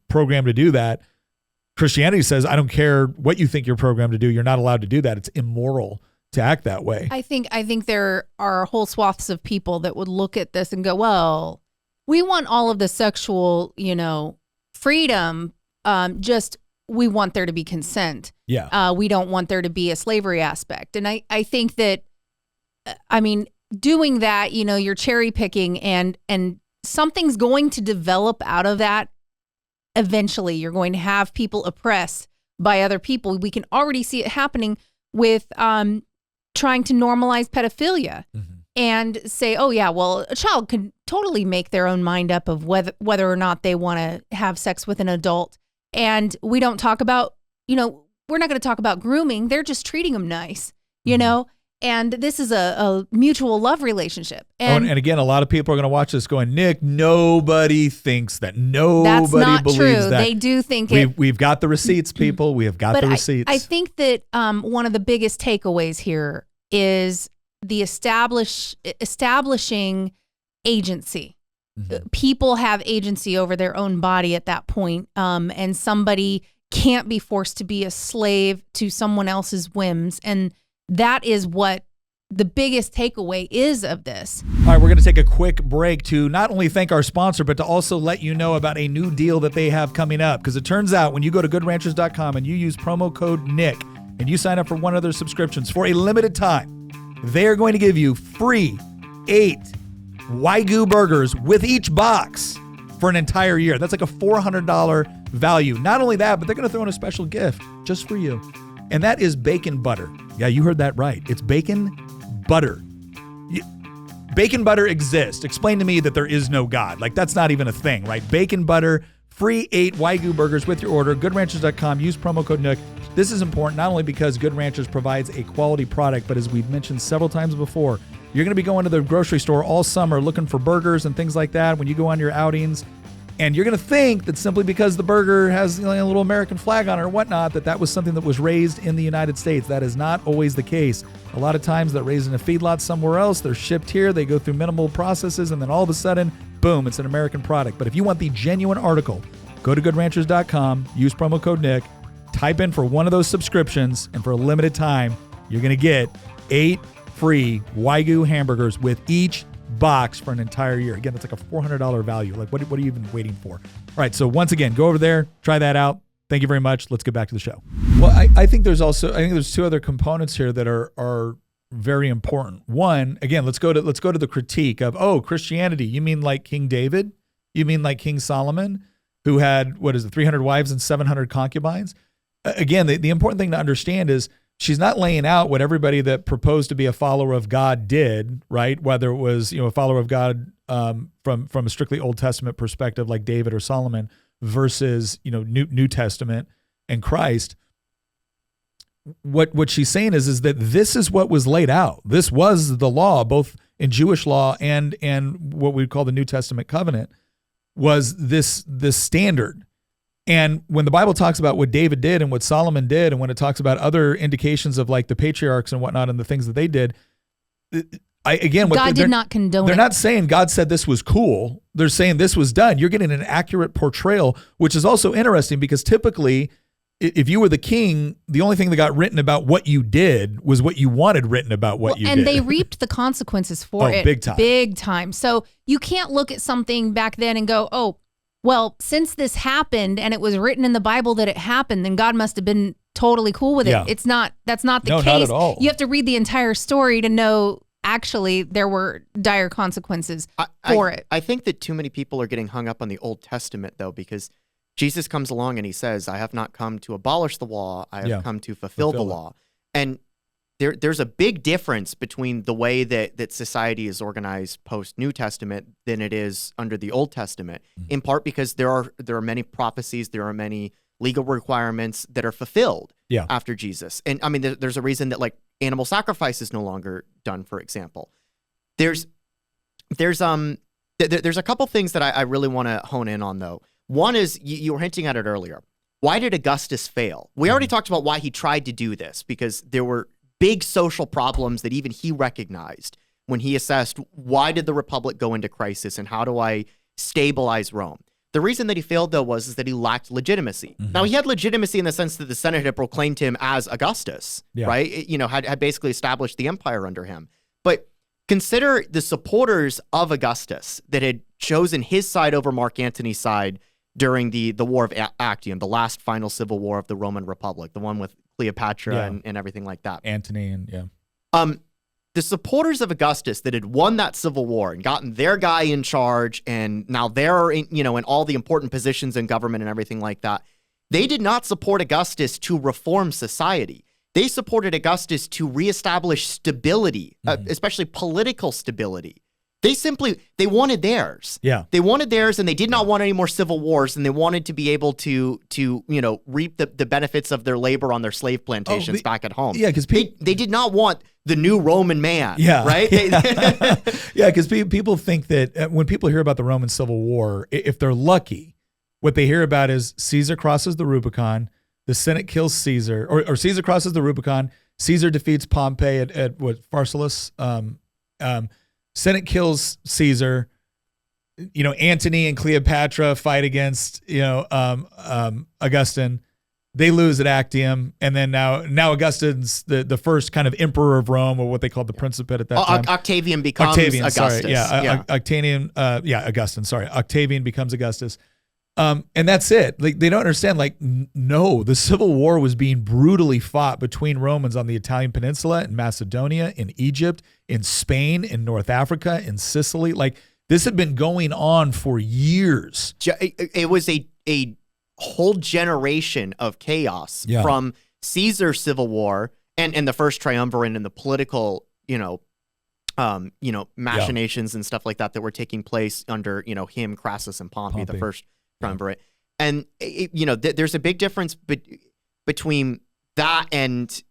programmed to do that. Christianity says, I don't care what you think you're programmed to do. You're not allowed to do that. It's immoral to act that way. I think there are whole swaths of people that would look at this and go, well, we want all of the sexual, freedom. Just we want there to be consent. Yeah. We don't want there to be a slavery aspect. And I think that, doing that, you're cherry picking and something's going to develop out of that. Eventually, you're going to have people oppressed by other people. We can already see it happening with trying to normalize pedophilia and say, oh, yeah, well, a child can totally make their own mind up of whether or not they want to have sex with an adult. And we don't talk about, we're not going to talk about grooming. They're just treating them nice, And this is a mutual love relationship. And, and again, a lot of people are going to watch this going, Nick, nobody thinks that. Nobody that's not believes true. that. They do think it. We've got the receipts, people. We have got the receipts. I think that one of the biggest takeaways here is the establishing agency. People have agency over their own body at that point, and somebody can't be forced to be a slave to someone else's whims. And that is what the biggest takeaway is of this. All right, we're going to take a quick break to not only thank our sponsor, but to also let you know about a new deal that they have coming up. Because it turns out when you go to goodranchers.com and you use promo code Nick and you sign up for one of their subscriptions for a limited time, they're going to give you free 8 Wagyu burgers with each box for an entire year. That's like a $400 value. Not only that, but they're going to throw in a special gift just for you. And that is bacon butter. Yeah, you heard that right. It's bacon butter. Bacon butter exists. Explain to me that there is no God. Like, that's not even a thing, right? Bacon butter, free 8 Wagyu burgers with your order. GoodRanchers.com. Use promo code Nook. This is important not only because Good Ranchers provides a quality product, but as we've mentioned several times before, you're going to be going to the grocery store all summer looking for burgers and things like that when you go on your outings. And you're going to think that simply because the burger has a little American flag on it or whatnot, that was something that was raised in the United States. That is not always the case. A lot of times they're raised in a feedlot somewhere else. They're shipped here. They go through minimal processes. And then all of a sudden, boom, it's an American product. But if you want the genuine article, go to goodranchers.com, use promo code Nick, type in for one of those subscriptions, and for a limited time, you're going to get 8 free Wagyu hamburgers with each box for an entire year. Again, that's like a $400 value. Like, what are you even waiting for? All right, so once again, go over there, try that out. Thank you very much. Let's get back to the show. Well, I think there's 2 other components here that are very important. One, again, let's go to the critique of, Christianity. You mean like King David? You mean like King Solomon, who had 300 wives and 700 concubines? Again, the important thing to understand is she's not laying out what everybody that proposed to be a follower of God did, right? Whether it was, a follower of God from a strictly Old Testament perspective like David or Solomon versus, New Testament and Christ. What she's saying is that this is what was laid out. This was the law, both in Jewish law and what we call the New Testament covenant, was this this And when the Bible talks about what David did and what Solomon did, and when it talks about other indications of like the patriarchs and whatnot and the things that they did, God did not condone it. They're not saying God said this was cool. They're saying this was done. You're getting an accurate portrayal, which is also interesting because typically if you were the king, the only thing that got written about what you did was what you wanted written about what you did. And they reaped the consequences for it. Big time. Big time. So you can't look at something back then and go, well, since this happened and it was written in the Bible that it happened, then God must have been totally cool with it. Yeah. That's not the case. Not at all. You have to read the entire story to know actually there were dire consequences for it. I think that too many people are getting hung up on the Old Testament, though, because Jesus comes along and he says, I have not come to abolish the law. I have come to fulfill the law. And there's a big difference between the way that society is organized post-New Testament than it is under the Old Testament, in part because there are many prophecies, there are many legal requirements that are fulfilled after Jesus. And I mean, there's a reason that like animal sacrifice is no longer done, for example. There's a couple things that I really want to hone in on, though. One is, you were hinting at it earlier. Why did Augustus fail? We already talked about why he tried to do this, because there were big social problems that even he recognized when he assessed, why did the Republic go into crisis and how do I stabilize Rome? The reason that he failed, though, was that he lacked legitimacy. Now, he had legitimacy in the sense that the Senate had proclaimed him as Augustus, right? Had basically established the empire under him. But consider the supporters of Augustus that had chosen his side over Mark Antony's side during the War of Actium, the last final civil war of the Roman Republic, the one with Cleopatra and everything like that. Antony and the supporters of Augustus that had won that civil war and gotten their guy in charge, and now they're in, in all the important positions in government and everything like that, they did not support Augustus to reform society. They supported Augustus to reestablish stability, especially political stability. They wanted theirs. Yeah. They wanted theirs, and they did not want any more civil wars, and they wanted to be able to reap the benefits of their labor on their slave plantations back at home. Yeah, because they did not want the new Roman man. Yeah. Right? Yeah, because people think that when people hear about the Roman Civil War, if they're lucky, what they hear about is Caesar crosses the Rubicon, the Senate kills Caesar, or Caesar crosses the Rubicon, Caesar defeats Pompey at Pharsalus, Senate kills Caesar, Antony and Cleopatra fight against, Augustine. They lose at Actium, and then now Augustine's the first kind of emperor of Rome, or what they called the Principate at that time. Octavian becomes Augustus. Sorry, Augustine. Sorry, Octavian becomes Augustus. And that's it. Like, they don't understand. Like, no, the Civil War was being brutally fought between Romans on the Italian Peninsula, in Macedonia, in Egypt, in Spain, in North Africa, in Sicily. Like, this had been going on for years. It was a whole generation of chaos from Caesar's Civil War and the first triumvirate and the political, machinations and stuff like that were taking place under, him, Crassus, and Pompey. The first triumvirate. And, there's a big difference between that and,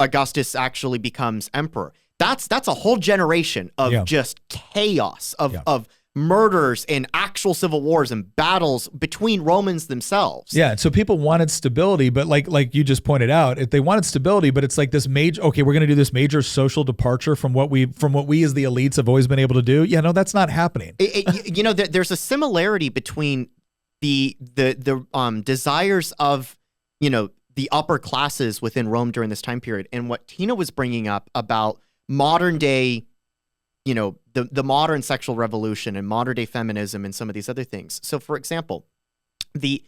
Augustus actually becomes emperor. That's a whole generation of just chaos, of murders and actual civil wars and battles between Romans themselves. Yeah, so people wanted stability, but like you just pointed out, if they wanted stability, but it's like this major, okay, we're going to do this major social departure from what we as the elites have always been able to do. Yeah, no, that's not happening. There's a similarity between the desires of, the upper classes within Rome during this time period and what Tina was bringing up about modern day, the modern sexual revolution and modern day feminism and some of these other things. So, for example, the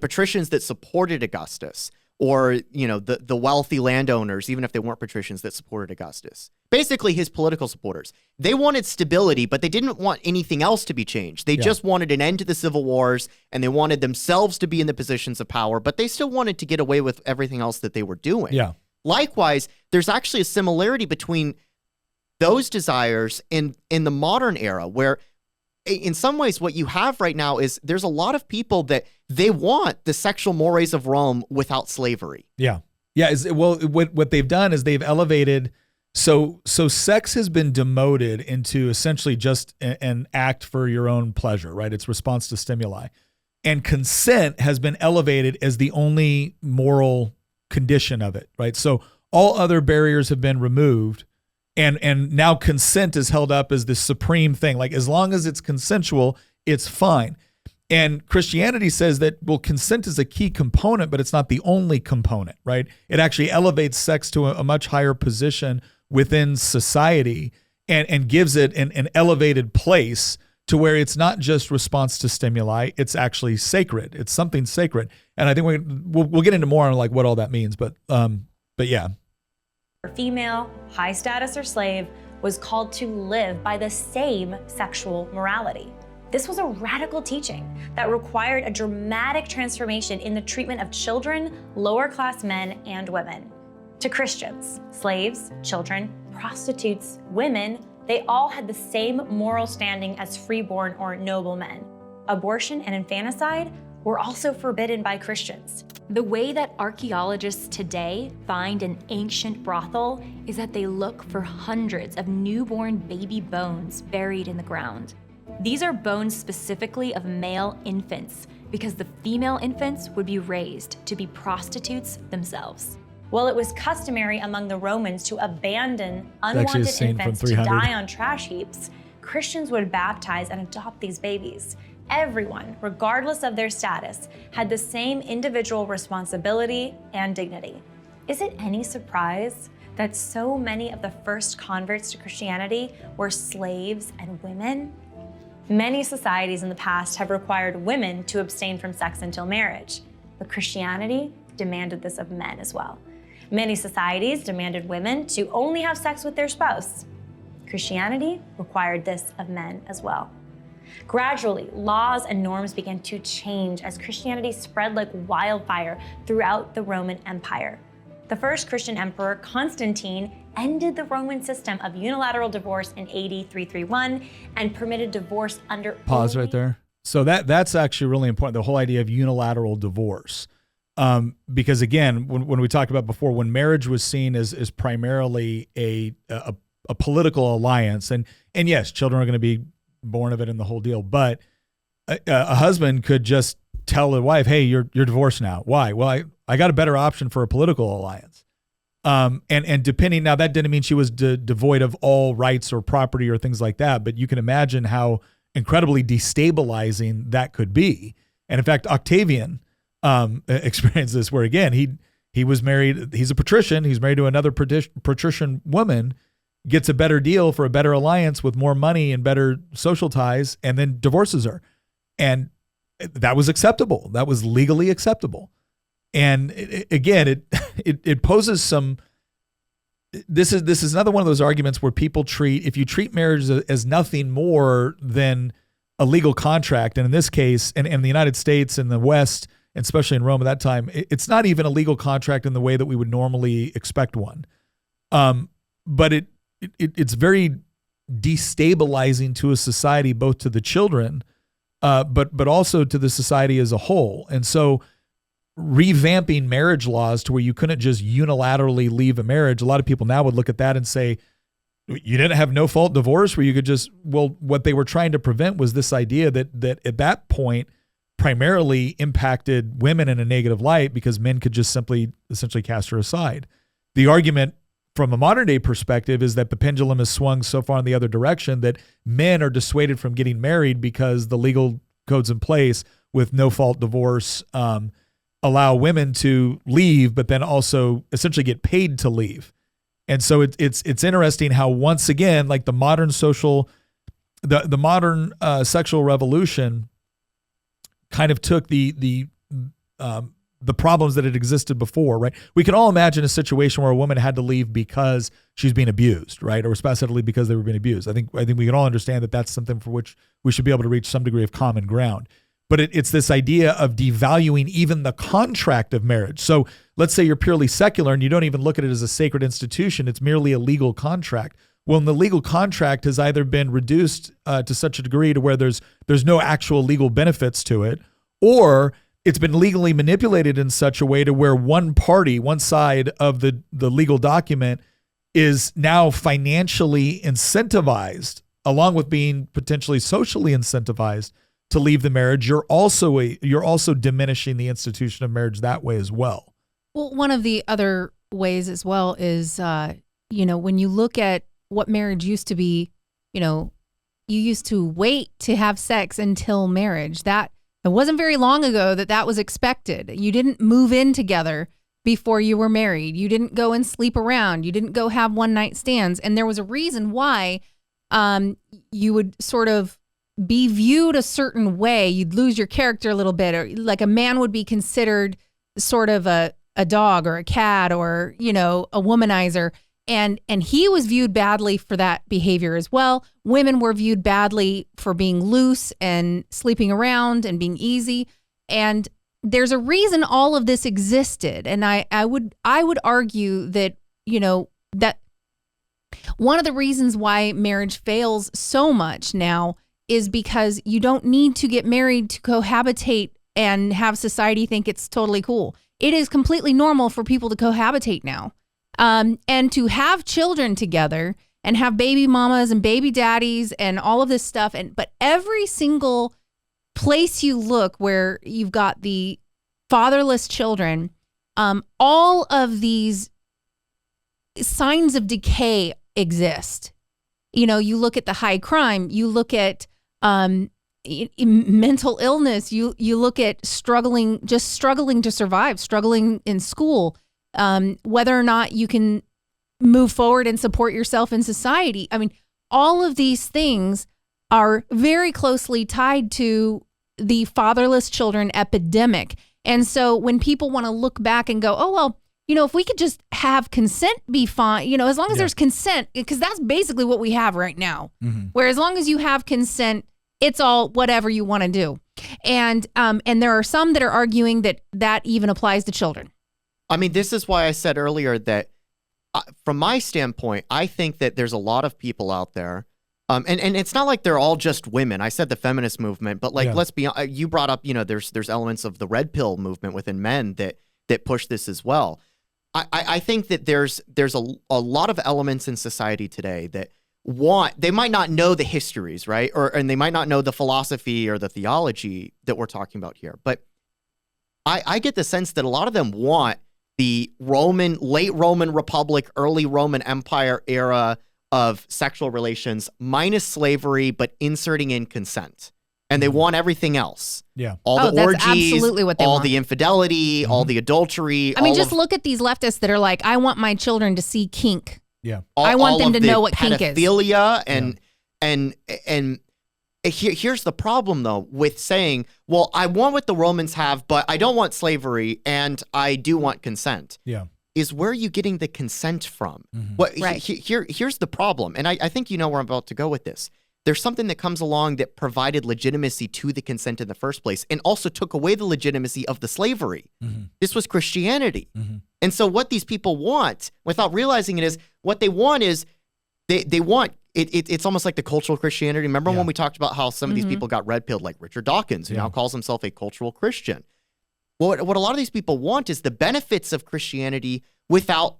patricians that supported Augustus, or the wealthy landowners, even if they weren't patricians, that supported Augustus, basically his political supporters, they wanted stability, but they didn't want anything else to be changed. They just wanted an end to the civil wars, and they wanted themselves to be in the positions of power, but they still wanted to get away with everything else that they were doing. Yeah. Likewise, there's actually a similarity between those desires in the modern era, where in some ways what you have right now is there's a lot of people that they want the sexual mores of Rome without slavery. Yeah. Yeah. What they've done is they've elevated. So sex has been demoted into essentially just an act for your own pleasure, right? It's response to stimuli. And consent has been elevated as the only moral condition of it, right? So all other barriers have been removed. And now consent is held up as the supreme thing. Like, as long as it's consensual, it's fine. And Christianity says that, well, consent is a key component, but it's not the only component, right? It actually elevates sex to a much higher position within society and gives it an elevated place to where it's not just response to stimuli, it's actually sacred. It's something sacred. And I think we'll get into more on like what all that means, but yeah. Female, high status, or slave was called to live by the same sexual morality. This was a radical teaching that required a dramatic transformation in the treatment of children, lower class men, and women. To Christians, slaves, children, prostitutes, women, they all had the same moral standing as freeborn or noble men. Abortion and infanticide were also forbidden by Christians. The way that archaeologists today find an ancient brothel is that they look for hundreds of newborn baby bones buried in the ground. These are bones specifically of male infants, because the female infants would be raised to be prostitutes themselves. While it was customary among the Romans to abandon unwanted infants to die on trash heaps, Christians would baptize and adopt these babies. Everyone, regardless of their status, had the same individual responsibility and dignity. Is it any surprise that so many of the first converts to Christianity were slaves and women? Many societies in the past have required women to abstain from sex until marriage, but Christianity demanded this of men as well. Many societies demanded women to only have sex with their spouse. Christianity required this of men as well. Gradually, laws and norms began to change as Christianity spread like wildfire throughout the Roman Empire. The first Christian emperor, Constantine, ended the Roman system of unilateral divorce in AD 331 and permitted divorce under Pause right there. So that's actually really important, the whole idea of unilateral divorce. Because again, when we talked about before, when marriage was seen as primarily a political alliance, and yes, children are going to be born of it and the whole deal, but a husband could just tell the wife, hey, you're divorced now. Why? Well, I got a better option for a political alliance. And depending, now that didn't mean she was devoid of all rights or property or things like that, but you can imagine how incredibly destabilizing that could be. And in fact, Octavian experienced this, where again, he was married, he's a patrician, he's married to another patrician woman, gets a better deal for a better alliance with more money and better social ties, and then divorces her. And that was acceptable. That was legally acceptable. And it poses some, this is another one of those arguments where people if you treat marriage as nothing more than a legal contract, and in this case, and in the United States and the West, and especially in Rome at that time, it's not even a legal contract in the way that we would normally expect one. But it's very destabilizing to a society, both to the children, but also to the society as a whole. And so revamping marriage laws to where you couldn't just unilaterally leave a marriage, a lot of people now would look at that and say, you didn't have no fault divorce where you could just, well, what they were trying to prevent was this idea that at that point primarily impacted women in a negative light because men could just simply essentially cast her aside. The argument from a modern day perspective is that the pendulum has swung so far in the other direction that men are dissuaded from getting married because the legal codes in place with no fault divorce allow women to leave, but then also essentially get paid to leave. And so it's interesting how, once again, like the modern sexual revolution kind of took the problems that had existed before, right? We can all imagine a situation where a woman had to leave because she's being abused, right? Or a spouse had to leave because they were being abused. I think we can all understand that that's something for which we should be able to reach some degree of common ground. But it's this idea of devaluing even the contract of marriage. So let's say you're purely secular and you don't even look at it as a sacred institution. It's merely a legal contract. Well, the legal contract has either been reduced to such a degree to where there's no actual legal benefits to it, or it's been legally manipulated in such a way to where one side of the legal document is now financially incentivized, along with being potentially socially incentivized to leave the marriage. You're also diminishing the institution of marriage that way as well. Well, one of the other ways as well is, when you look at what marriage used to be, you used to wait to have sex until marriage. It wasn't very long ago that was expected. You didn't move in together before you were married. You didn't go and sleep around. You didn't go have one night stands. And there was a reason why you would sort of be viewed a certain way. You'd lose your character a little bit, or like a man would be considered sort of a dog or a cat or, a womanizer. And he was viewed badly for that behavior as well. Women were viewed badly for being loose and sleeping around and being easy. And there's a reason all of this existed. And I would argue that, that one of the reasons why marriage fails so much now is because you don't need to get married to cohabitate and have society think it's totally cool. It is completely normal for people to cohabitate now. And to have children together and have baby mamas and baby daddies and all of this stuff. But every single place you look where you've got the fatherless children, all of these signs of decay exist. You look at the high crime, you look at mental illness, you look at struggling to survive, struggling in school, whether or not you can move forward and support yourself in society. I mean, all of these things are very closely tied to the fatherless children epidemic. And so when people want to look back and go, oh, well, if we could just have consent be fine, as long as there's consent, because that's basically what we have right now. Where as long as you have consent, it's all whatever you want to do. And there are some that are arguing that even applies to children. I mean, this is why I said earlier that from my standpoint, I think that there's a lot of people out there. And it's not like they're all just women. I said the feminist movement, but let's be, you brought up, there's elements of the red pill movement within men that push this as well. I think that there's a lot of elements in society today that they might not know the histories, right? And they might not know the philosophy or the theology that we're talking about here. But I get the sense that a lot of them want the late Roman Republic, early Roman Empire era of sexual relations minus slavery, but inserting in consent. And they want everything else. Yeah. All the that's orgies, absolutely what they all want. the infidelity, all the adultery. I mean, just look at these leftists that are like, I want my children to see kink. Yeah. I want them to know what kink is. Pedophilia and here's the problem though with saying, well, I want what the Romans have, but I don't want slavery and I do want consent. Yeah. Is where are you getting the consent from? Right. Here's the problem, and I think you know where I'm about to go with this. There's something that comes along that provided legitimacy to the consent in the first place and also took away the legitimacy of the slavery. This was Christianity. And so what these people want, without realizing it, is what they want is they want, it's almost like the cultural Christianity. Remember when we talked about how some of these people got red-pilled, like Richard Dawkins, who now calls himself a cultural Christian. What a lot of these people want is the benefits of Christianity without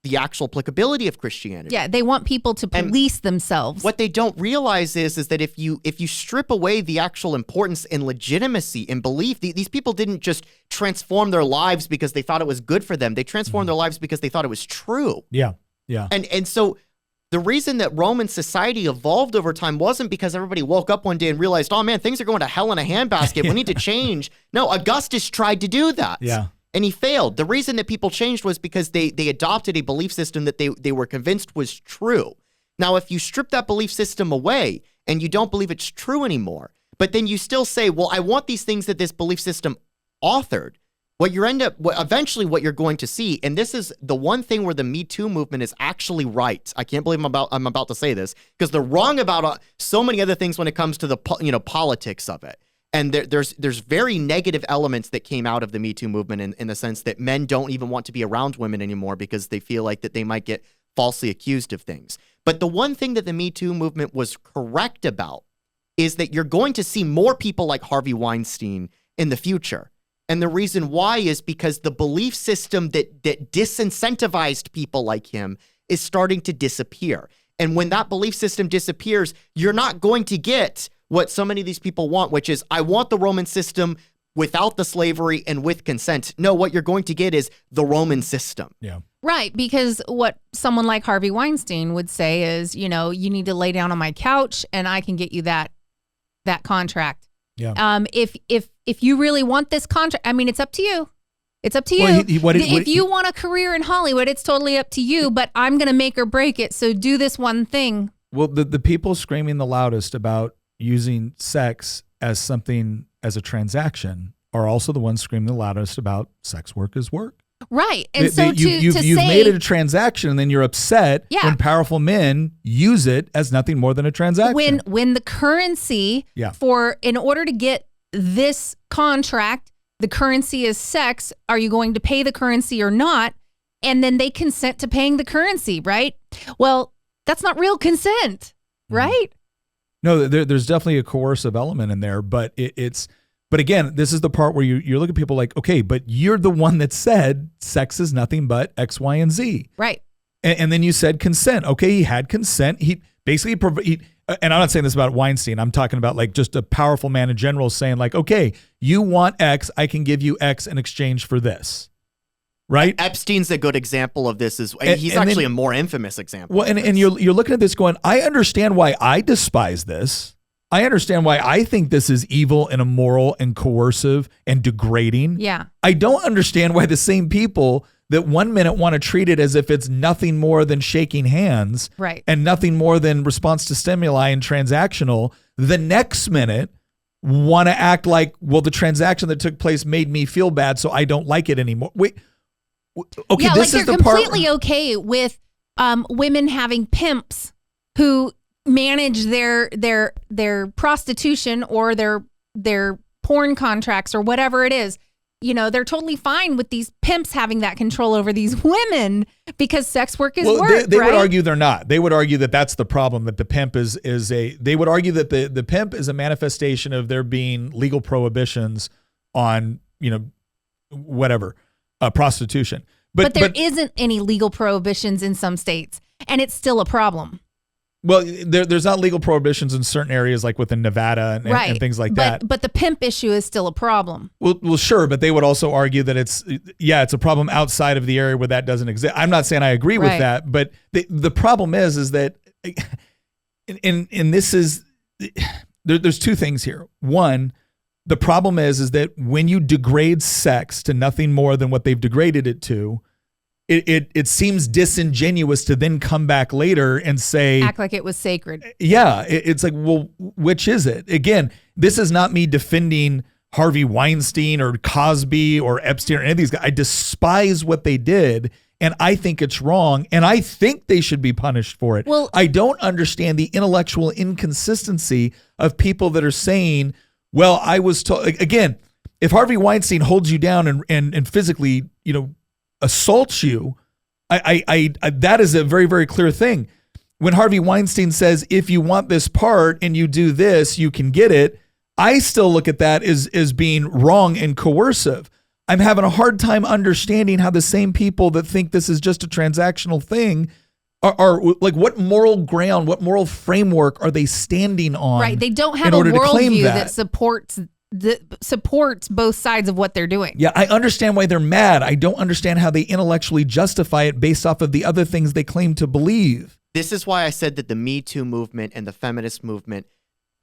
the actual applicability of Christianity. Yeah, they want people to police themselves. What they don't realize is that if you strip away the actual importance and legitimacy and belief, these people didn't just transform their lives because they thought it was good for them. They transformed their lives because they thought it was true. Yeah. Yeah. And so the reason that Roman society evolved over time wasn't because everybody woke up one day and realized, oh man, things are going to hell in a handbasket. We need to change. No, Augustus tried to do that. Yeah. And he failed. The reason that people changed was because they adopted a belief system that they were convinced was true. Now, if you strip that belief system away and you don't believe it's true anymore, but then you still say, well, I want these things that this belief system authored, eventually what you're going to see, and this is the one thing where the Me Too movement is actually right. I can't believe I'm about to say this because they're wrong about so many other things when it comes to the politics of it. And there's very negative elements that came out of the Me Too movement in the sense that men don't even want to be around women anymore because they feel like that they might get falsely accused of things. But the one thing that the Me Too movement was correct about is that you're going to see more people like Harvey Weinstein in the future. And the reason why is because the belief system that disincentivized people like him is starting to disappear. And when that belief system disappears, you're not going to get what so many of these people want, which is, I want the Roman system without the slavery and with consent. No, what you're going to get is the Roman system. Yeah. Right, because what someone like Harvey Weinstein would say is, you need to lay down on my couch and I can get you that contract. Yeah. If you really want this contract, I mean, it's up to you. It's up to you. Well, if you want a career in Hollywood, it's totally up to you, but I'm going to make or break it. So do this one thing. Well, the people screaming the loudest about using sex as something, as a transaction, are also the ones screaming the loudest about sex work as work. Right. And so you've made it a transaction, and then you're upset when powerful men use it as nothing more than a transaction. When the currency in order to get this contract, the currency is sex. Are you going to pay the currency or not? And then they consent to paying the currency, right? Well, that's not real consent, right? No, there's definitely a coercive element in there, but but again, this is the part where you look at people like, okay, but you're the one that said sex is nothing but X, Y, and Z. Right. And then you said consent. Okay, he had consent. He basically, and I'm not saying this about Weinstein. I'm talking about like just a powerful man in general saying like, okay, you want X, I can give you X in exchange for this. Right? Epstein's a good example of this. He's actually a more infamous example. Well, and you're looking at this going, I understand why I despise this. I understand why I think this is evil and immoral and coercive and degrading. Yeah. I don't understand why the same people that 1 minute want to treat it as if it's nothing more than shaking hands, right, and nothing more than response to stimuli and transactional, the next minute want to act like, well, the transaction that took place made me feel bad, so I don't like it anymore. Wait, Okay, yeah, this like is they're the part. completely okay with women having pimps who manage their prostitution or their porn contracts or whatever it is. You know, they're totally fine with these pimps having that control over these women because sex work is work. They right? would argue they're not. They would argue that that's the problem, that the pimp they would argue that the pimp is a manifestation of there being legal prohibitions on, whatever, prostitution. But there isn't any legal prohibitions in some states, and it's still a problem. Well, there's not legal prohibitions in certain areas, like within Nevada and things like that. But the pimp issue is still a problem. Well, sure, but they would also argue that it's a problem outside of the area where that doesn't exist. I'm not saying I agree with that, but the problem is that, and this is, there's two things here. One, the problem is that when you degrade sex to nothing more than what they've degraded it to, it seems disingenuous to then come back later and say, act like it was sacred. Yeah, it's like, well, which is it? Again, this is not me defending Harvey Weinstein or Cosby or Epstein or any of these guys. I despise what they did, and I think it's wrong, and I think they should be punished for it. Well, I don't understand the intellectual inconsistency of people that are saying, well, I was told. Again, if Harvey Weinstein holds you down and physically, assaults you, I that is a very, very clear thing. When Harvey Weinstein says, if you want this part and you do this, you can get it, I still look at that as being wrong and coercive. I'm having a hard time understanding how the same people that think this is just a transactional thing are like, what moral ground, what moral framework are they standing on? Right. They don't have a worldview that supports both sides of what they're doing. Yeah, I understand why they're mad. I don't understand how they intellectually justify it based off of the other things they claim to believe. This is why I said that the Me Too movement and the feminist movement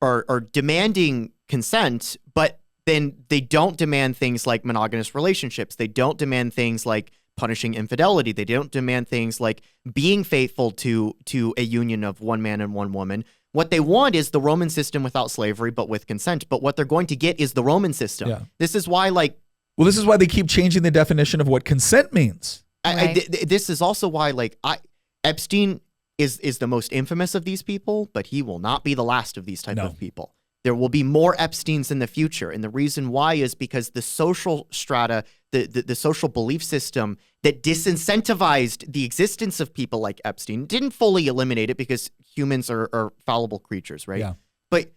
are demanding consent, but then they don't demand things like monogamous relationships. They don't demand things like punishing infidelity. They don't demand things like being faithful to a union of one man and one woman. What they want is the Roman system without slavery, but with consent. But what they're going to get is the Roman system. Yeah. This is why, this is why they keep changing the definition of what consent means. This is also why, Epstein is the most infamous of these people, but he will not be the last of these type of people. There will be more Epsteins in the future. And the reason why is because the social strata, the social belief system that disincentivized the existence of people like Epstein, didn't fully eliminate it because humans are fallible creatures, right? Yeah. But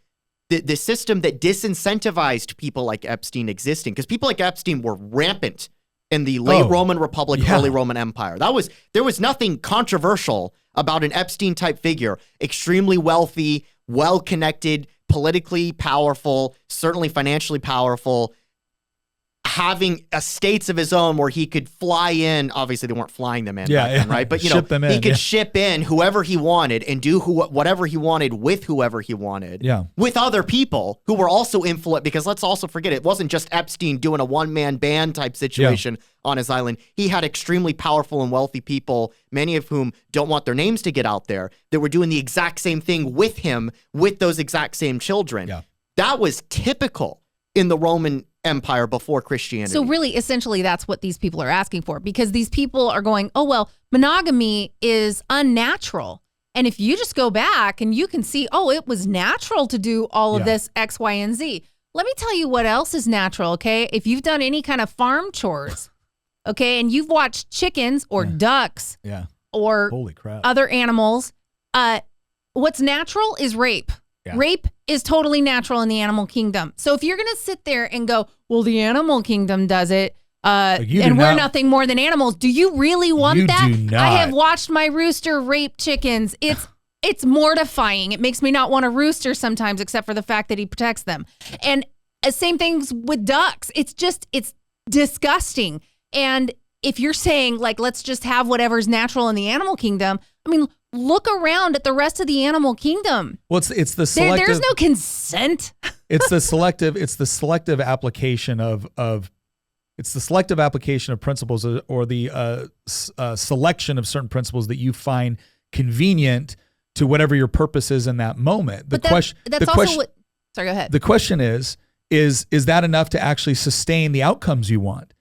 the system that disincentivized people like Epstein existing, because people like Epstein were rampant in the late Roman Republic, early Roman Empire. There was nothing controversial about an Epstein-type figure, extremely wealthy, well-connected, politically powerful, certainly financially powerful, having estates of his own where he could fly in. Obviously, they weren't flying them in, right? But ship them in, he could ship in whoever he wanted and do whatever he wanted with whoever he wanted. Yeah. With other people who were also influenced, because let's also forget, it wasn't just Epstein doing a one-man band type situation on his island. He had extremely powerful and wealthy people, many of whom don't want their names to get out there, that were doing the exact same thing with him, with those exact same children. Yeah. That was typical in the Roman Empire before Christianity. So really, essentially, that's what these people are asking for, because these people are going, oh, well, monogamy is unnatural. And if you just go back and you can see, oh, it was natural to do all of this X, Y, and Z. Let me tell you what else is natural, okay? If you've done any kind of farm chores, okay, and you've watched chickens or ducks or holy crap, other animals, what's natural is rape. Yeah. Rape is totally natural in the animal kingdom. So if you're going to sit there and go, well, the animal kingdom does it, and we're nothing more than animals, do you really want that? Do not. I have watched my rooster rape chickens. It's mortifying. It makes me not want a rooster sometimes, except for the fact that he protects them. And same things with ducks. It's disgusting. And if you're saying, let's just have whatever's natural in the animal kingdom, I mean, look around at the rest of the animal kingdom. Well, it's the selective. There's no consent. It's the selective. It's the selective application of principles, or the selection of certain principles that you find convenient to whatever your purpose is in that moment. Sorry, go ahead. The question is that enough to actually sustain the outcomes you want?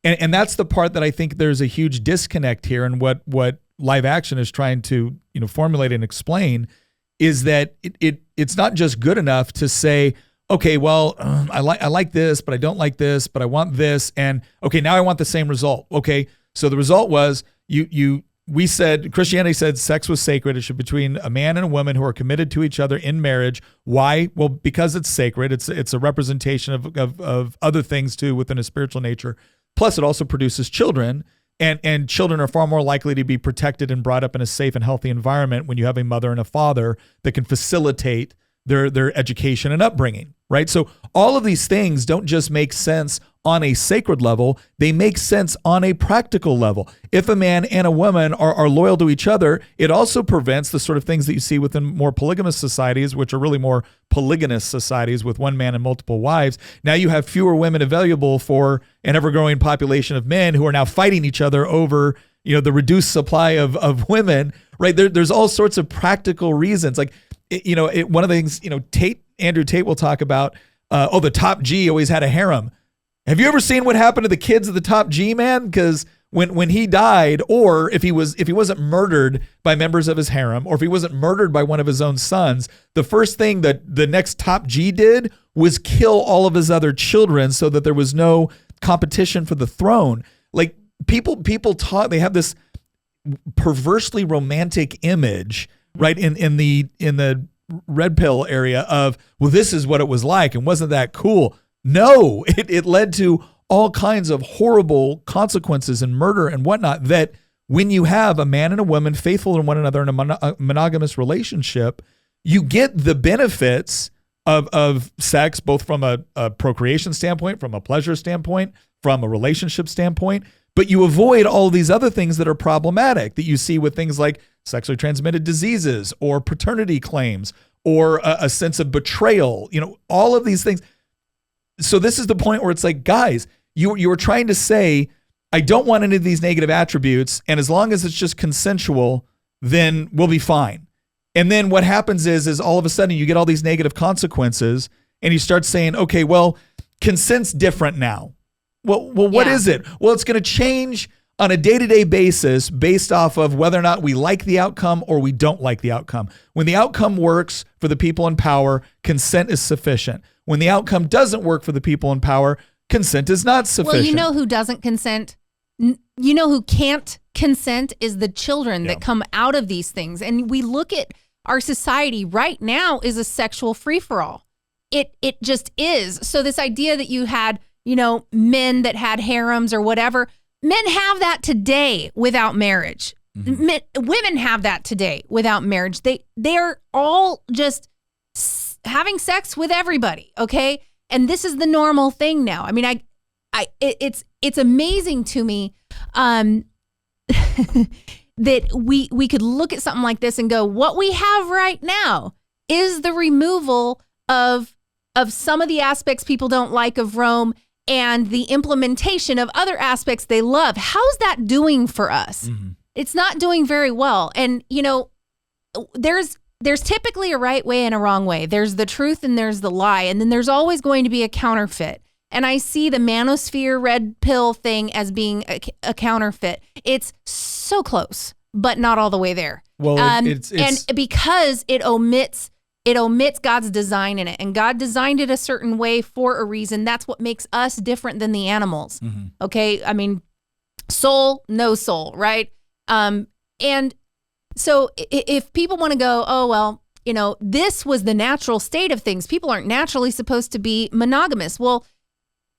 And that's the part that I think there's a huge disconnect here. And what live action is trying to, formulate and explain is that it's not just good enough to say, okay, well, I like this, but I don't like this, but I want this. And okay, now I want the same result. Okay. So the result was Christianity said sex was sacred. It should be between a man and a woman who are committed to each other in marriage. Why? Well, because it's sacred. It's a representation of other things too within a spiritual nature. Plus, it also produces children, and children are far more likely to be protected and brought up in a safe and healthy environment when you have a mother and a father that can facilitate their education and upbringing, right? So all of these things don't just make sense on a sacred level, they make sense on a practical level. If a man and a woman are loyal to each other, it also prevents the sort of things that you see within more polygamous societies, which are really more polygynous societies with one man and multiple wives. Now you have fewer women available for an ever-growing population of men who are now fighting each other over, the reduced supply of women, right? There's all sorts of practical reasons. Like, one of the things, Andrew Tate will talk about, the top G always had a harem. Have you ever seen what happened to the kids of the top G, man? Because when he died, or if he wasn't murdered by members of his harem, or if he wasn't murdered by one of his own sons, the first thing that the next top G did was kill all of his other children so that there was no competition for the throne. Like people talk, they have this perversely romantic image, right, in the red pill area of, well, this is what it was like, and wasn't that cool? No, it led to all kinds of horrible consequences and murder and whatnot, that when you have a man and a woman faithful to one another in a monogamous relationship, you get the benefits of sex, both from a procreation standpoint, from a pleasure standpoint, from a relationship standpoint, but you avoid all these other things that are problematic that you see with things like sexually transmitted diseases or paternity claims or a sense of betrayal, all of these things. So this is the point where it's like, guys, you were trying to say, I don't want any of these negative attributes, and as long as it's just consensual, then we'll be fine. And then what happens is all of a sudden you get all these negative consequences, and you start saying, okay, well, consent's different now. Well, what is it? Well, it's going to change on a day-to-day basis based off of whether or not we like the outcome or we don't like the outcome. When the outcome works for the people in power, consent is sufficient. When the outcome doesn't work for the people in power, consent is not sufficient. Well, you know who doesn't consent? You know who can't consent is the children that come out of these things. And we look at our society right now is a sexual free-for-all. It just is. So this idea that you had, men that had harems or whatever, men have that today without marriage. Mm-hmm. Women have that today without marriage. They're all just having sex with everybody, okay? And this is the normal thing now. I mean, it's amazing to me that we could look at something like this and go, what we have right now is the removal of some of the aspects people don't like of Rome and the implementation of other aspects they love. How's that doing for us? Mm-hmm. It's not doing very well. And, there's typically a right way and a wrong way. There's the truth and there's the lie. And then there's always going to be a counterfeit. And I see the manosphere red pill thing as being a counterfeit. It's so close, but not all the way there. Well, it's and because it omits God's design in it, and God designed it a certain way for a reason. That's what makes us different than the animals. Mm-hmm. Okay, I mean, soul, no soul, right? And so if people want to go, oh well, this was the natural state of things. People aren't naturally supposed to be monogamous. Well,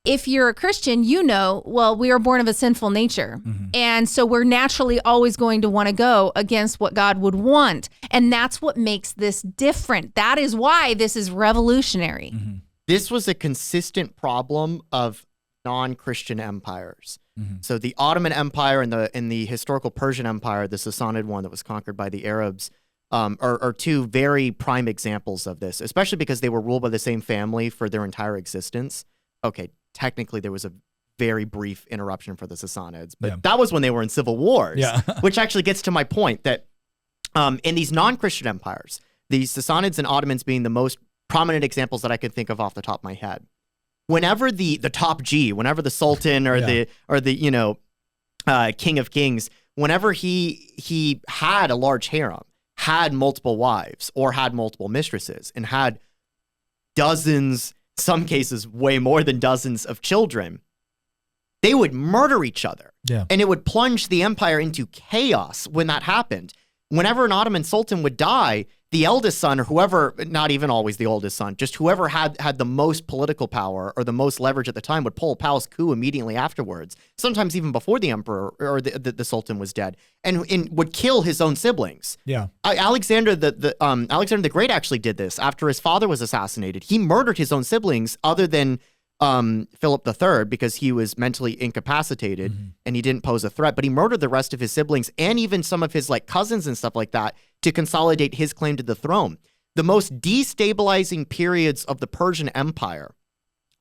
if you're a Christian, we are born of a sinful nature. Mm-hmm. And so we're naturally always going to want to go against what God would want. And that's what makes this different. That is why this is revolutionary. Mm-hmm. This was a consistent problem of non-Christian empires. Mm-hmm. So the Ottoman Empire and the historical Persian Empire, the Sassanid one that was conquered by the Arabs, are two very prime examples of this, especially because they were ruled by the same family for their entire existence. Okay, technically there was a very brief interruption for the Sassanids, but that was when they were in civil wars, which actually gets to my point that in these non-Christian empires, the Sassanids and Ottomans being the most prominent examples that I can think of off the top of my head, whenever the top G, whenever the Sultan or the King of Kings, whenever he had a large harem, had multiple wives or had multiple mistresses, and had dozens, some cases way more than dozens of children, they would murder each other. Yeah. And it would plunge the empire into chaos when that happened. Whenever an Ottoman sultan would die, the eldest son, or whoever, not even always the oldest son, just whoever had the most political power or the most leverage at the time would pull a palace coup immediately afterwards, sometimes even before the emperor or the sultan was dead, and would kill his own siblings. Yeah. Alexander Alexander the Great actually did this after his father was assassinated. He murdered his own siblings, other than Philip III, because he was mentally incapacitated and he didn't pose a threat, but he murdered the rest of his siblings and even some of his like cousins and stuff like that to consolidate his claim to the throne. The most destabilizing periods of the Persian Empire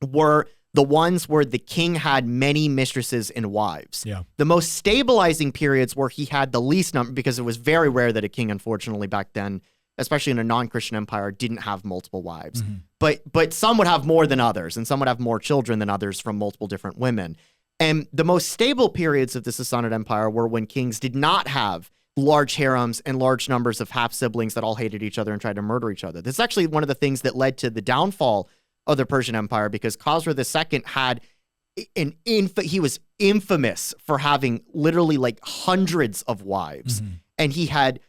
were the ones where the king had many mistresses and wives. Yeah. The most stabilizing periods where he had the least number, because it was very rare that a king, unfortunately, back then, especially in a non-Christian empire, didn't have multiple wives. But some would have more than others, and some would have more children than others from multiple different women. And the most stable periods of the Sassanid Empire were when kings did not have large harems and large numbers of half-siblings that all hated each other and tried to murder each other. This is actually one of the things that led to the downfall of the Persian Empire, because Khosrow II had he was infamous for having literally like hundreds of wives, and he had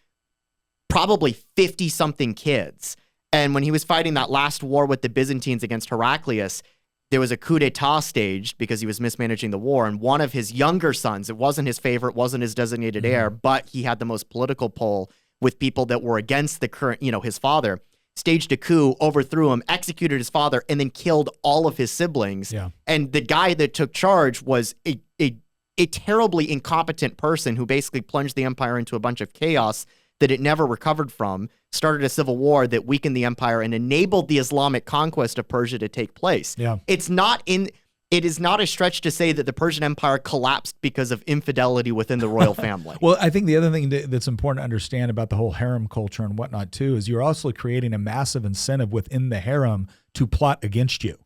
probably 50-something kids. And when he was fighting that last war with the Byzantines against Heraclius, there was a coup d'etat staged because he was mismanaging the war. And one of his younger sons, it wasn't his favorite, wasn't his designated heir, but he had the most political pull with people that were against the current, his father, staged a coup, overthrew him, executed his father, and then killed all of his siblings. Yeah. And the guy that took charge was a terribly incompetent person who basically plunged the empire into a bunch of chaos that it never recovered from, started a civil war that weakened the empire and enabled the Islamic conquest of Persia to take place. Yeah. It is not a stretch to say that the Persian Empire collapsed because of infidelity within the royal family. Well, I think the other thing that's important to understand about the whole harem culture and whatnot too is you're also creating a massive incentive within the harem to plot against you,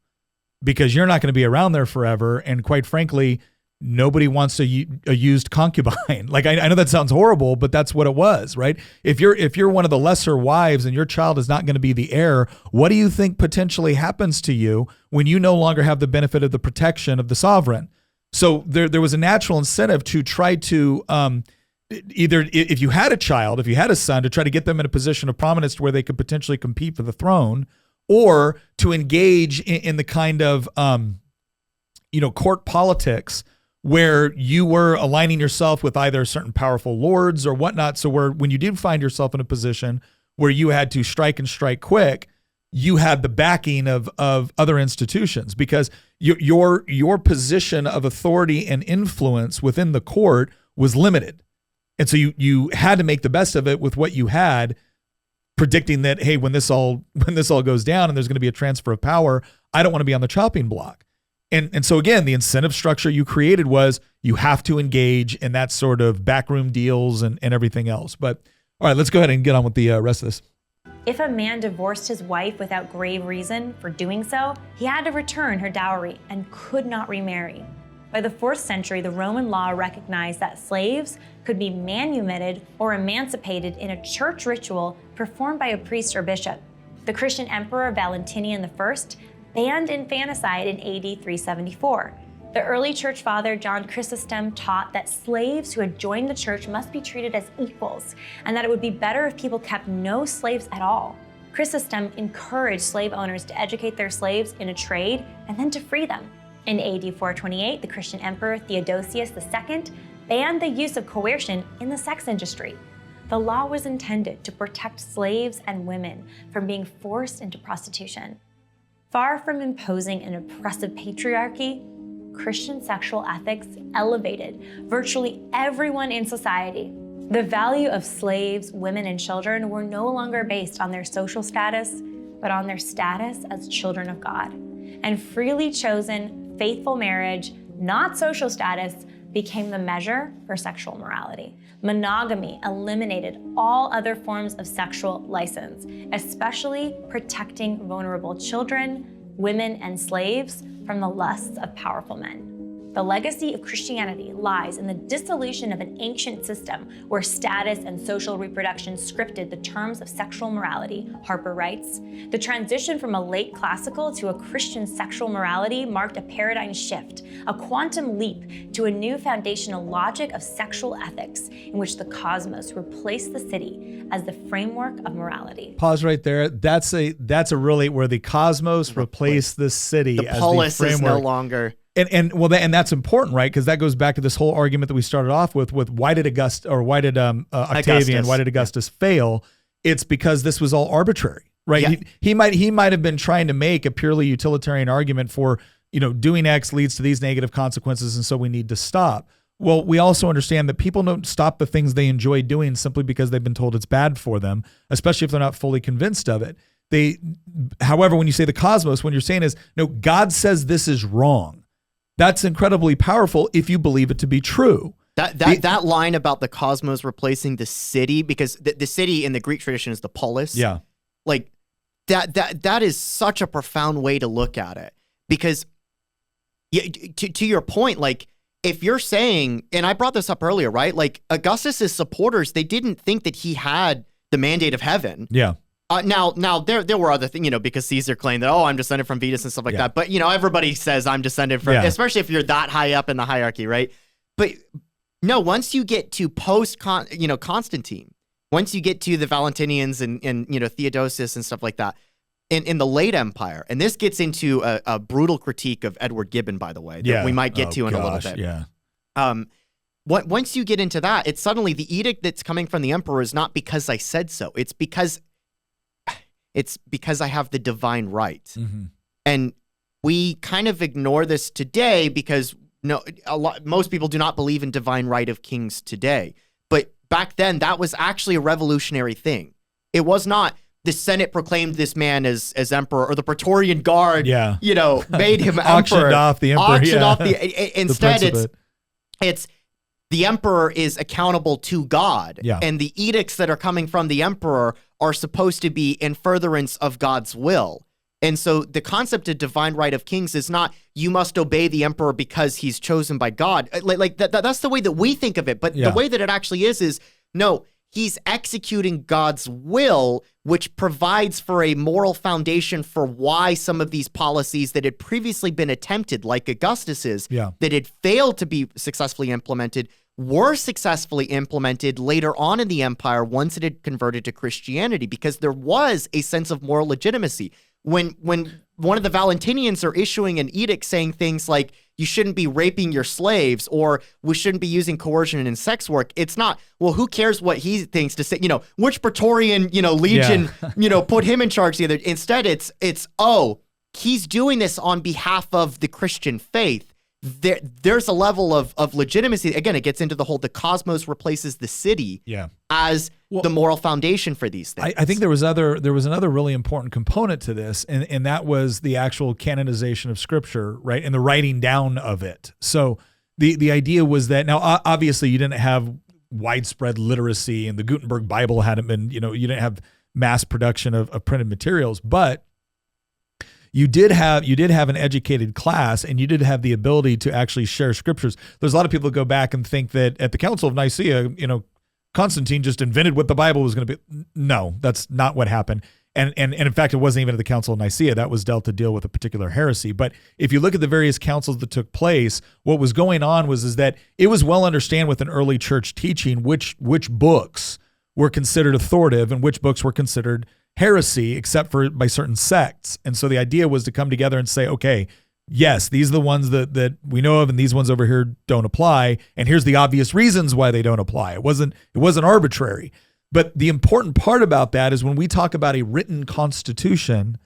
because you're not going to be around there forever. And quite frankly, nobody wants a used concubine. Like I know that sounds horrible, but that's what it was, right? If you're one of the lesser wives and your child is not going to be the heir, what do you think potentially happens to you when you no longer have the benefit of the protection of the sovereign? So there was a natural incentive to try to either, if you had a child, if you had a son, to try to get them in a position of prominence where they could potentially compete for the throne, or to engage in the kind of court politics where you were aligning yourself with either certain powerful lords or whatnot. So when you did find yourself in a position where you had to strike and strike quick, you had the backing of other institutions, because your position of authority and influence within the court was limited. And so you had to make the best of it with what you had, predicting that, hey, when this all goes down and there's going to be a transfer of power, I don't want to be on the chopping block. And so again, the incentive structure you created was you have to engage in that sort of backroom deals and everything else. But all right, let's go ahead and get on with the rest of this. If a man divorced his wife without grave reason for doing so, he had to return her dowry and could not remarry. By the 4th century, the Roman law recognized that slaves could be manumitted or emancipated in a church ritual performed by a priest or bishop. The Christian emperor Valentinian I banned infanticide in AD 374. The early church father John Chrysostom taught that slaves who had joined the church must be treated as equals, and that it would be better if people kept no slaves at all. Chrysostom encouraged slave owners to educate their slaves in a trade and then to free them. In AD 428, the Christian emperor Theodosius II banned the use of coercion in the sex industry. The law was intended to protect slaves and women from being forced into prostitution. Far from imposing an oppressive patriarchy, Christian sexual ethics elevated virtually everyone in society. The value of slaves, women, and children were no longer based on their social status, but on their status as children of God. And freely chosen, faithful marriage, not social status, became the measure for sexual morality. Monogamy eliminated all other forms of sexual license, especially protecting vulnerable children, women, and slaves from the lusts of powerful men. The legacy of Christianity lies in the dissolution of an ancient system where status and social reproduction scripted the terms of sexual morality, Harper writes. The transition from a late classical to a Christian sexual morality marked a paradigm shift, a quantum leap to a new foundational logic of sexual ethics in which the cosmos replaced the city as the framework of morality. Pause right there. That's a really where the cosmos replaced the city The as polis the is framework. no longer. And that's important, right? Because that goes back to this whole argument that we started off with why did Octavian, Augustus. why did Augustus fail? It's because this was all arbitrary, right? Yeah. He might have been trying to make a purely utilitarian argument for, doing X leads to these negative consequences, and so we need to stop. Well, we also understand that people don't stop the things they enjoy doing simply because they've been told it's bad for them, especially if they're not fully convinced of it. However, when you say the cosmos, what you're saying is, no, God says this is wrong. That's incredibly powerful if you believe it to be true. That line about the cosmos replacing the city, because the city in the Greek tradition is the polis. Yeah. Like that is such a profound way to look at it. Because to your point, like if you're saying, and I brought this up earlier, right? Like Augustus's supporters, they didn't think that he had the mandate of heaven. Yeah. Now there were other things, because Caesar claimed that, I'm descended from Venus and stuff like that. But, everybody says I'm descended from, especially if you're that high up in the hierarchy, right? But no, once you get to Constantine, once you get to the Valentinians and Theodosius and stuff like that, in the late empire, and this gets into a brutal critique of Edward Gibbon, by the way, that we might get to in a little bit. Yeah. Once you get into that, it's suddenly the edict that's coming from the emperor is not because I said so. It's because I have the divine right. Mm-hmm. And we kind of ignore this today because most people do not believe in divine right of kings today. But back then, that was actually a revolutionary thing. It was not the Senate proclaimed this man as emperor, or the Praetorian Guard, made him emperor. Auctioned off the emperor. Instead, it's the emperor is accountable to God. Yeah. And the edicts that are coming from the emperor are supposed to be in furtherance of God's will. And so the concept of divine right of kings is not you must obey the emperor because he's chosen by God. Like that's the way that we think of it. But the way that it actually is no, he's executing God's will, which provides for a moral foundation for why some of these policies that had previously been attempted, like Augustus's, that had failed to be successfully implemented, were successfully implemented later on in the empire once it had converted to Christianity, because there was a sense of moral legitimacy. When one of the Valentinians are issuing an edict saying things like, you shouldn't be raping your slaves, or we shouldn't be using coercion in sex work, it's not, well, who cares what he thinks to say, which Praetorian, legion, put him in charge the other. Instead, it's, he's doing this on behalf of the Christian faith. There's a level of legitimacy. Again, it gets into the cosmos replaces the city as the moral foundation for these things. I think there was another really important component to this, and that was the actual canonization of Scripture, right, and the writing down of it. So the idea was that, now obviously you didn't have widespread literacy, and the Gutenberg Bible hadn't been, you didn't have mass production of printed materials, but you did have an educated class, and you did have the ability to actually share scriptures. There's a lot of people who go back and think that at the Council of Nicaea, Constantine just invented what the Bible was going to be. No, that's not what happened. And in fact, it wasn't even at the Council of Nicaea. That was dealt to deal with a particular heresy. But if you look at the various councils that took place, what was going on is that it was well understood within early church teaching which books were considered authoritative and which books were considered heresy, except for by certain sects. And so the idea was to come together and say, okay, yes, these are the ones that we know of, and these ones over here don't apply. And here's the obvious reasons why they don't apply. It wasn't arbitrary. But the important part about that is when we talk about a written constitution,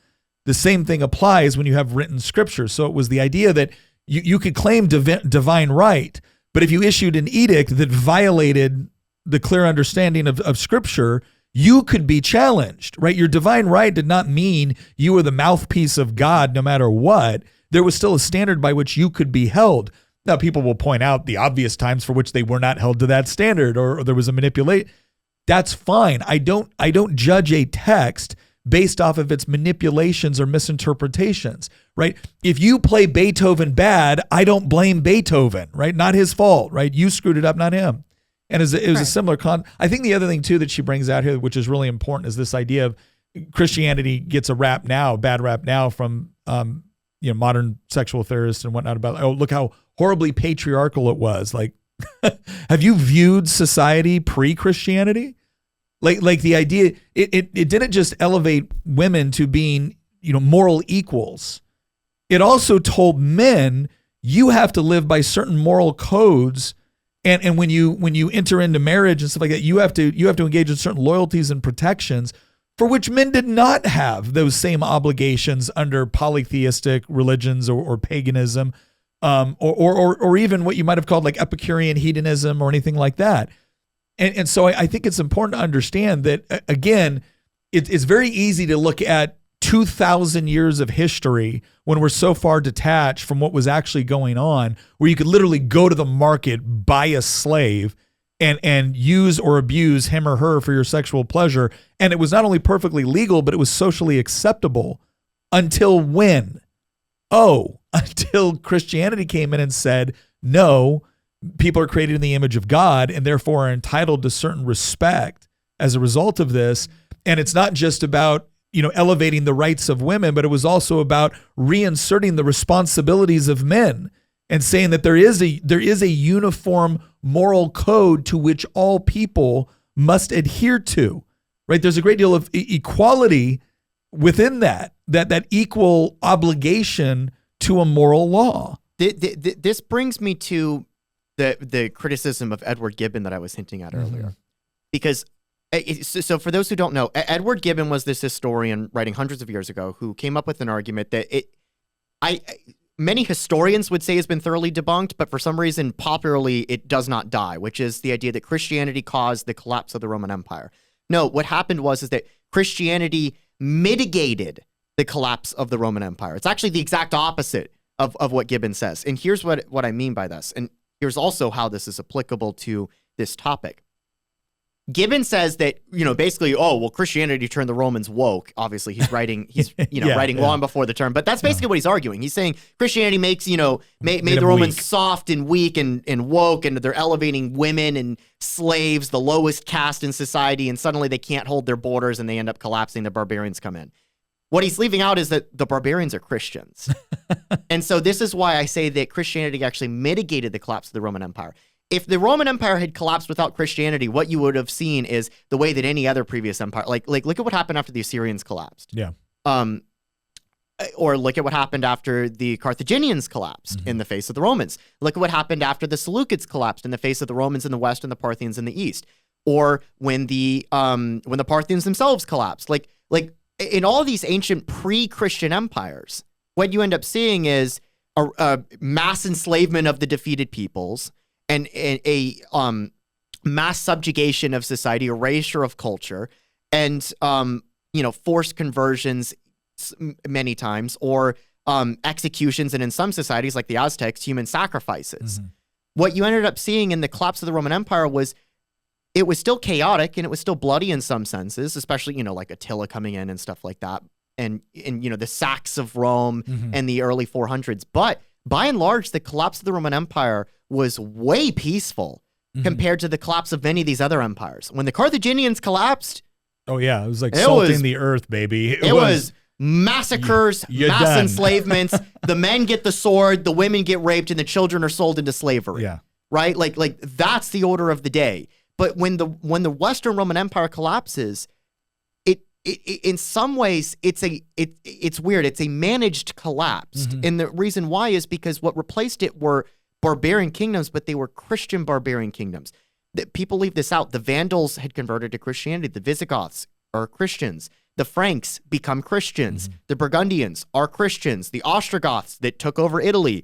the same thing applies when you have written scripture. So it was the idea that you could claim divine right, but if you issued an edict that violated the clear understanding of scripture, you could be challenged, right? Your divine right did not mean you were the mouthpiece of God no matter what. There was still a standard by which you could be held. Now, people will point out the obvious times for which they were not held to that standard, or there was a manipulation. That's fine. I don't judge a text based off of its manipulations or misinterpretations, right? If you play Beethoven bad, I don't blame Beethoven, right? Not his fault, right? You screwed it up, not him. And it was a similar I think the other thing too that she brings out here, which is really important, is this idea of Christianity gets a bad rap now from modern sexual theorists and whatnot about, oh, look how horribly patriarchal it was. Like, have you viewed society pre-Christianity? Like the idea, it didn't just elevate women to being, moral equals. It also told men, you have to live by certain moral codes. And when you enter into marriage and stuff like that, you have to engage in certain loyalties and protections for which men did not have those same obligations under polytheistic religions or paganism, or even what you might have called like Epicurean hedonism or anything like that. And so I think it's important to understand that, again, it's very easy to look at 2,000 years of history when we're so far detached from what was actually going on, where you could literally go to the market, buy a slave, and use or abuse him or her for your sexual pleasure. And it was not only perfectly legal, but it was socially acceptable until when? Until Christianity came in and said, no, people are created in the image of God and therefore are entitled to certain respect as a result of this. And it's not just about, elevating the rights of women, but it was also about reinserting the responsibilities of men and saying that there is a uniform moral code to which all people must adhere to, right? There's a great deal of equality within that equal obligation to a moral law. This brings me to the criticism of Edward Gibbon that I was hinting at earlier. Because, so for those who don't know, Edward Gibbon was this historian writing hundreds of years ago who came up with an argument that many historians would say has been thoroughly debunked, but for some reason, popularly, it does not die, which is the idea that Christianity caused the collapse of the Roman Empire. No, what happened is that Christianity mitigated the collapse of the Roman Empire. It's actually the exact opposite of what Gibbon says. And here's what I mean by this. And here's also how this is applicable to this topic. Gibbon says that, basically, Christianity turned the Romans woke. Obviously, he's writing, writing long before the term, but that's basically what he's arguing. He's saying Christianity makes, made the Romans soft and weak and woke, and they're elevating women and slaves, the lowest caste in society, and suddenly they can't hold their borders and they end up collapsing. The barbarians come in. What he's leaving out is that the barbarians are Christians. And so this is why I say that Christianity actually mitigated the collapse of the Roman Empire. If the Roman Empire had collapsed without Christianity, what you would have seen is the way that any other previous empire, like look at what happened after the Assyrians collapsed. Yeah. Or look at what happened after the Carthaginians collapsed in the face of the Romans. Look at what happened after the Seleucids collapsed in the face of the Romans in the west and the Parthians in the east. Or when the Parthians themselves collapsed. Like in all these ancient pre-Christian empires, what you end up seeing is a mass enslavement of the defeated peoples, and a mass subjugation of society, erasure of culture, and forced conversions many times, or executions, and in some societies like the Aztecs, human sacrifices. What you ended up seeing in the collapse of the Roman Empire was it was still chaotic and it was still bloody in some senses, especially like Attila coming in and stuff like that, and the sacks of Rome and the early 400s. But by and large, the collapse of the Roman Empire was way peaceful compared to the collapse of many of these other empires. When the Carthaginians collapsed, it was like salting the earth, baby. It was massacres, mass enslavements. The men get the sword, the women get raped, and the children are sold into slavery. Yeah. Right? Like that's the order of the day. But when the Western Roman Empire collapses, it in some ways it's weird. It's a managed collapse. And the reason why is because what replaced it were barbarian kingdoms, but they were Christian barbarian kingdoms. People leave this out. The Vandals had converted to Christianity. The Visigoths are Christians. The Franks become Christians. The Burgundians are Christians. The Ostrogoths that took over Italy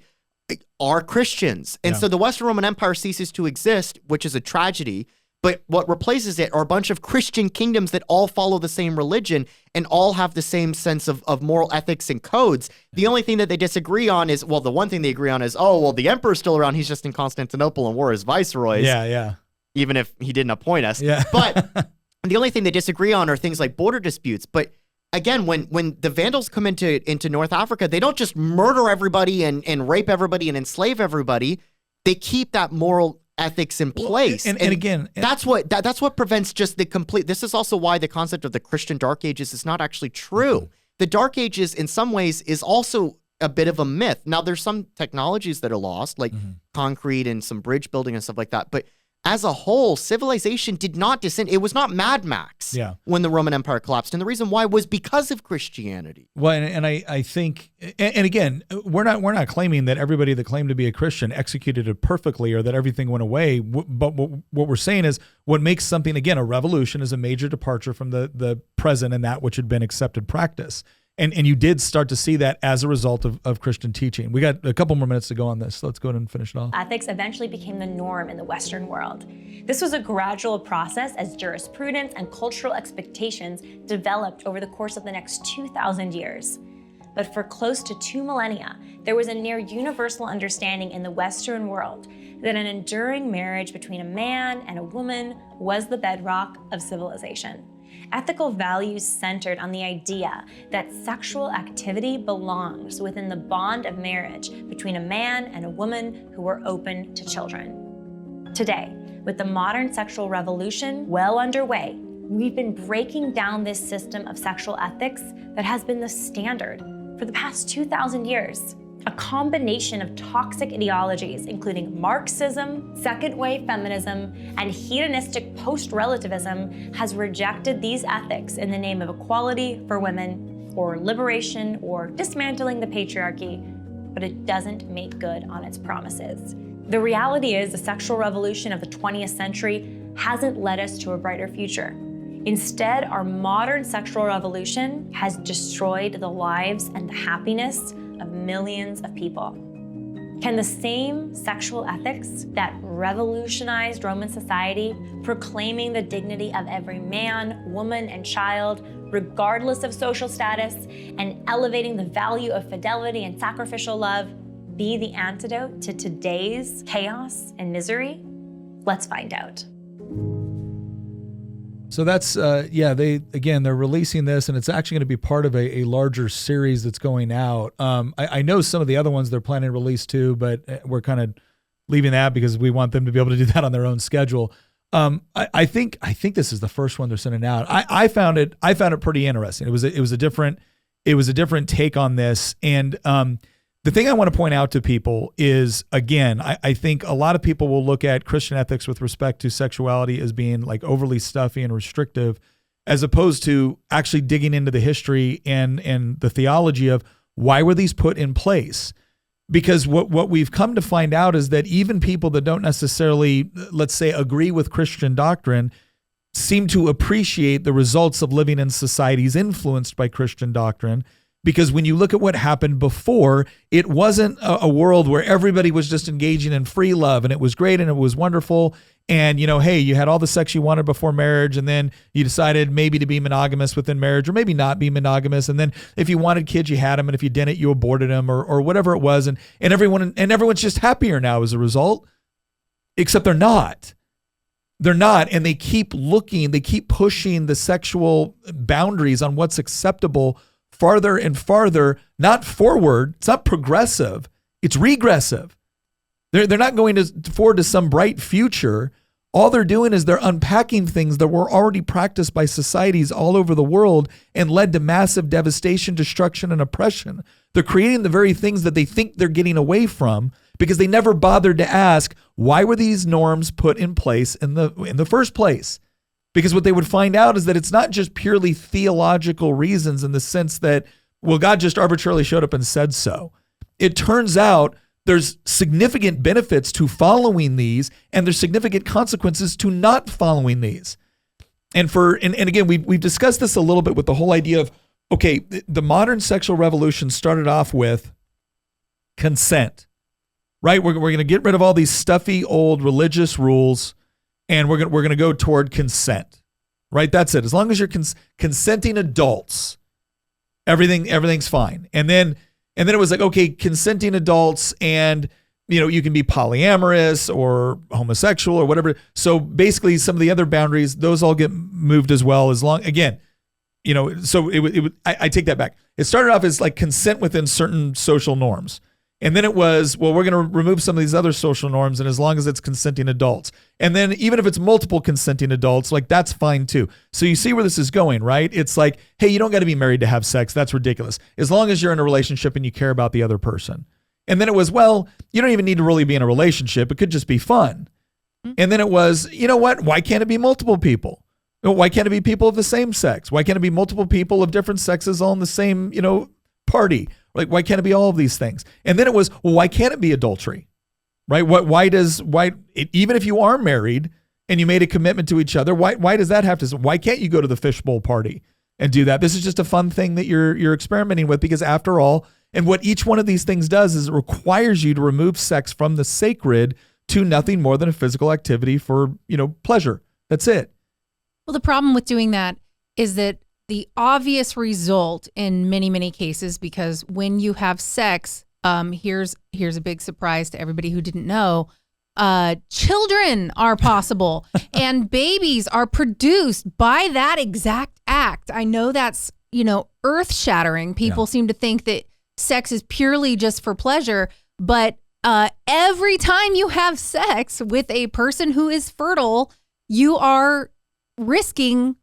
are Christians. And so the Western Roman Empire ceases to exist, which is a tragedy. But what replaces it are a bunch of Christian kingdoms that all follow the same religion and all have the same sense of moral ethics and codes. The only thing that they disagree on is, the one thing they agree on is, the emperor's still around. He's just in Constantinople and wore his viceroys. Yeah. Even if he didn't appoint us. Yeah. But the only thing they disagree on are things like border disputes. But again, when the Vandals come into North Africa, they don't just murder everybody and rape everybody and enslave everybody. They keep that moral ethics in place. And again, that's what prevents just the complete. This is also why the concept of the Christian Dark Ages is not actually true. Mm-hmm. The Dark Ages, in some ways, is also a bit of a myth. Now, there's some technologies that are lost, like concrete and some bridge building and stuff like that. But as a whole, civilization did not descend. It was not Mad Max when the Roman Empire collapsed. And the reason why was because of Christianity. Well, and I think, and again, we're not claiming that everybody that claimed to be a Christian executed it perfectly or that everything went away. But what we're saying is what makes something, again, a revolution is a major departure from the present and that which had been accepted practice. And you did start to see that as a result of Christian teaching. We got a couple more minutes to go on this. So let's go ahead and finish it off. Ethics eventually became the norm in the Western world. This was a gradual process as jurisprudence and cultural expectations developed over the course of the next 2,000 years. But for close to 2 millennia, there was a near universal understanding in the Western world that an enduring marriage between a man and a woman was the bedrock of civilization. Ethical values centered on the idea that sexual activity belongs within the bond of marriage between a man and a woman who were open to children. Today, with the modern sexual revolution well underway, we've been breaking down this system of sexual ethics that has been the standard for the past 2,000 years. A combination of toxic ideologies, including Marxism, second-wave feminism, and hedonistic post-relativism, has rejected these ethics in the name of equality for women, or liberation, or dismantling the patriarchy, but it doesn't make good on its promises. The reality is the sexual revolution of the 20th century hasn't led us to a brighter future. Instead, our modern sexual revolution has destroyed the lives and the happiness of millions of people. Can the same sexual ethics that revolutionized Roman society, proclaiming the dignity of every man, woman, and child, regardless of social status, and elevating the value of fidelity and sacrificial love, be the antidote to today's chaos and misery? Let's find out. So that's, they're releasing this, and it's actually going to be part of a larger series that's going out. I know some of the other ones they're planning to release too, but we're kind of leaving that because we want them to be able to do that on their own schedule. I think this is the first one they're sending out. I found it pretty interesting. It was a different take on this, and the thing I want to point out to people is, again, I think a lot of people will look at Christian ethics with respect to sexuality as being like overly stuffy and restrictive, as opposed to actually digging into the history and the theology of why were these put in place. Because what we've come to find out is that even people that don't necessarily, let's say, agree with Christian doctrine seem to appreciate the results of living in societies influenced by Christian doctrine. Because when you look at what happened before, it wasn't a world where everybody was just engaging in free love and it was great and it was wonderful. And, hey, you had all the sex you wanted before marriage, and then you decided maybe to be monogamous within marriage or maybe not be monogamous. And then if you wanted kids, you had them. And if you didn't, you aborted them or whatever it was. And everyone's just happier now as a result, except they're not. They're not. And they keep pushing the sexual boundaries on what's acceptable farther and farther, not forward. It's not progressive. It's regressive. They're not going forward to some bright future. All they're doing is they're unpacking things that were already practiced by societies all over the world and led to massive devastation, destruction, and oppression. They're creating the very things that they think they're getting away from because they never bothered to ask, why were these norms put in place in the first place? Because what they would find out is that it's not just purely theological reasons in the sense that, well, God just arbitrarily showed up and said so. It turns out there's significant benefits to following these, and there's significant consequences to not following these. And again, we've discussed this a little bit with the whole idea of, okay, the modern sexual revolution started off with consent, right? We're going to get rid of all these stuffy old religious rules, and we're going to go toward consent, right? That's it. As long as you're consenting adults, everything's fine. And then it was like, okay, consenting adults, and you can be polyamorous or homosexual or whatever. So basically, some of the other boundaries, those all get moved as well. As long, again, so I take that back. It started off as like consent within certain social norms. And then it was, well, we're going to remove some of these other social norms, and as long as it's consenting adults. And then even if it's multiple consenting adults, like that's fine too. So you see where this is going, right? It's like, hey, you don't got to be married to have sex. That's ridiculous. As long as you're in a relationship and you care about the other person. And then it was, well, you don't even need to really be in a relationship. It could just be fun. And then it was, you know what? Why can't it be multiple people? Why can't it be people of the same sex? Why can't it be multiple people of different sexes all in the same, party? Like, why can't it be all of these things? And then it was, well, why can't it be adultery? Right? Even if you are married and you made a commitment to each other, why does that have to, why can't you go to the fishbowl party and do that? This is just a fun thing that you're experimenting with, because after all, and what each one of these things does is it requires you to remove sex from the sacred to nothing more than a physical activity for, pleasure. That's it. Well, the problem with doing that is that the obvious result in many, many cases, because when you have sex, here's a big surprise to everybody who didn't know, children are possible and babies are produced by that exact act. I know that's, earth shattering. People seem to think that sex is purely just for pleasure, but every time you have sex with a person who is fertile, you are risking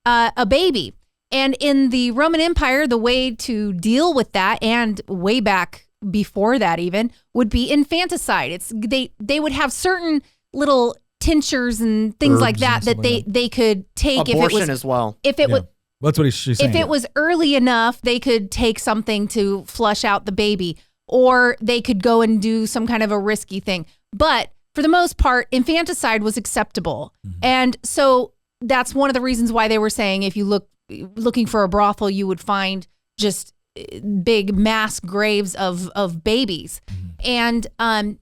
a baby. And in the Roman Empire, the way to deal with that, and way back before that even, would be infanticide. They would have certain little tinctures and things like that they could take. Abortion if it was, as well. If it was, that's what she's saying. If it was early enough, they could take something to flush out the baby, or they could go and do some kind of a risky thing. But for the most part, infanticide was acceptable. Mm-hmm. And so that's one of the reasons why they were saying if you looking for a brothel, you would find just big mass graves of babies. Mm-hmm. And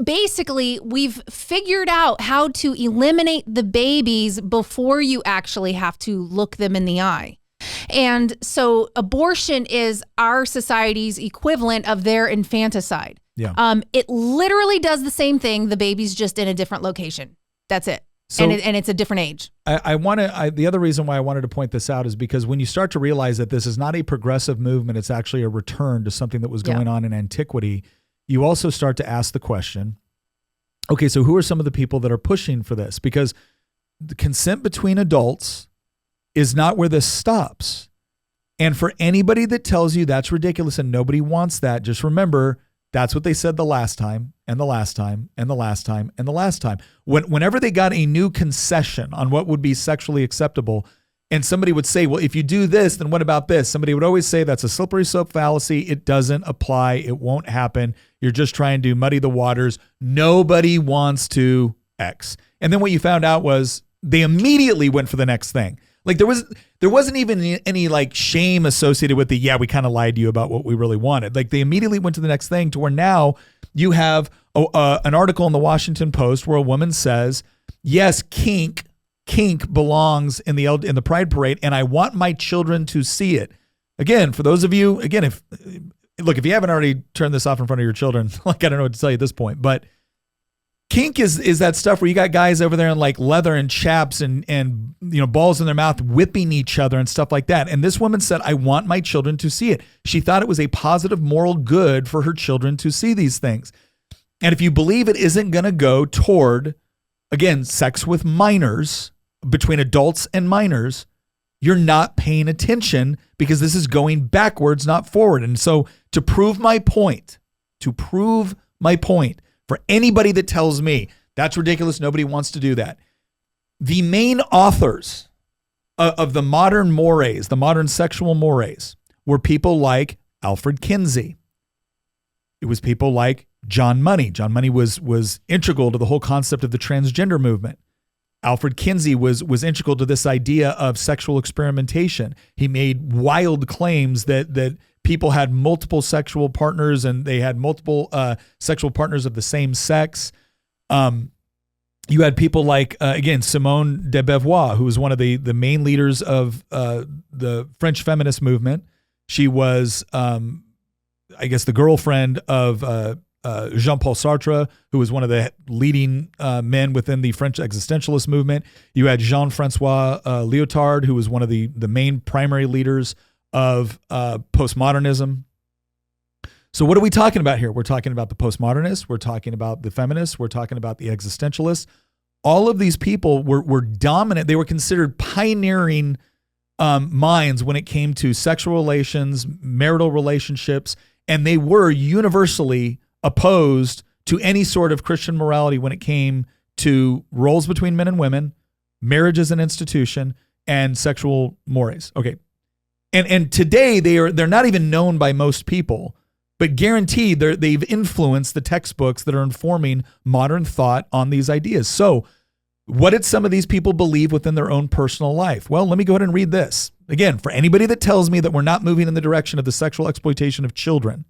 basically, we've figured out how to eliminate the babies before you actually have to look them in the eye. And so abortion is our society's equivalent of their infanticide. Yeah. It literally does the same thing. The baby's just in a different location. That's it. So, and it's a different age. The other reason why I wanted to point this out is because when you start to realize that this is not a progressive movement, it's actually a return to something that was going on in antiquity, you also start to ask the question, okay, so who are some of the people that are pushing for this? Because the consent between adults is not where this stops. And for anybody that tells you that's ridiculous and nobody wants that, just remember, that's what they said the last time and the last time and the last time and the last time. Whenever they got a new concession on what would be sexually acceptable, and somebody would say, well, if you do this, then what about this? Somebody would always say that's a slippery slope fallacy. It doesn't apply. It won't happen. You're just trying to muddy the waters. Nobody wants to X. And then what you found out was they immediately went for the next thing. Like there wasn't even any like shame associated with we kind of lied to you about what we really wanted. Like they immediately went to the next thing, to where now you have an article in the Washington Post where a woman says, yes, kink belongs in the Pride Parade, and I want my children to see it. Again, for those of you, if you haven't already turned this off in front of your children, like I don't know what to tell you at this point, but kink is that stuff where you got guys over there in like leather and chaps and balls in their mouth whipping each other and stuff like that. And this woman said, I want my children to see it. She thought it was a positive moral good for her children to see these things. And if you believe it isn't going to go toward, again, sex with minors, between adults and minors, you're not paying attention, because this is going backwards, not forward. And so to prove my point, for anybody that tells me that's ridiculous, nobody wants to do that, the main authors of the modern mores, the modern sexual mores, were people like Alfred Kinsey. It was people like John Money. John Money was integral to the whole concept of the transgender movement. Alfred Kinsey was integral to this idea of sexual experimentation. He made wild claims that people had multiple sexual partners and they had multiple sexual partners of the same sex. You had people like, again, Simone de Beauvoir, who was one of the main leaders of the French feminist movement. She was, I guess, the girlfriend of Jean-Paul Sartre, who was one of the leading men within the French existentialist movement. You had Jean-Francois Lyotard, who was one of the main primary leaders of postmodernism. So what are we talking about here? We're talking about the postmodernists. We're talking about the feminists. We're talking about the existentialists. All of these people were dominant. They were considered pioneering minds when it came to sexual relations, marital relationships, and they were universally opposed to any sort of Christian morality when it came to roles between men and women, marriage as an institution, and sexual mores. Okay. And today they're not even known by most people, but guaranteed they've influenced the textbooks that are informing modern thought on these ideas. So what did some of these people believe within their own personal life? Well, let me go ahead and read this. Again, for anybody that tells me that we're not moving in the direction of the sexual exploitation of children.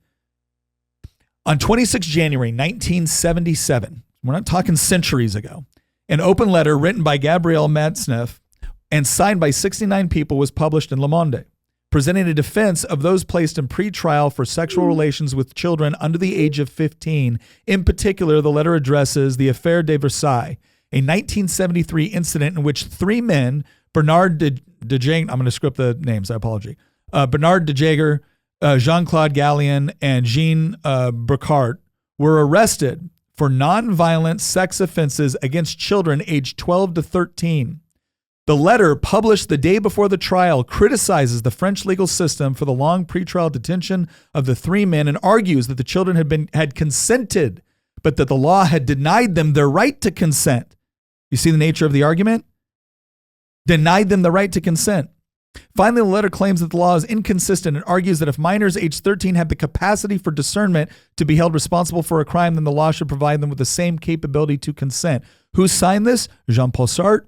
On 26 January 1977, we're not talking centuries ago, an open letter written by Gabrielle Matzneff and signed by 69 people was published in Le Monde, presenting a defense of those placed in pretrial for sexual relations with children under the age of 15. In particular, the letter addresses the Affaire de Versailles, a 1973 incident in which three men, Bernard de Jager, I'm going to script the names, I apologize. Bernard de Jager, Jean-Claude Gallion, and Jean Bricart were arrested for nonviolent sex offenses against children aged 12 to 13. The letter, published the day before the trial, criticizes the French legal system for the long pretrial detention of the three men and argues that the children had consented, but that the law had denied them their right to consent. You see the nature of the argument? Denied them the right to consent. Finally, the letter claims that the law is inconsistent and argues that if minors aged 13 have the capacity for discernment to be held responsible for a crime, then the law should provide them with the same capability to consent. Who signed this? Jean-Paul Sartre,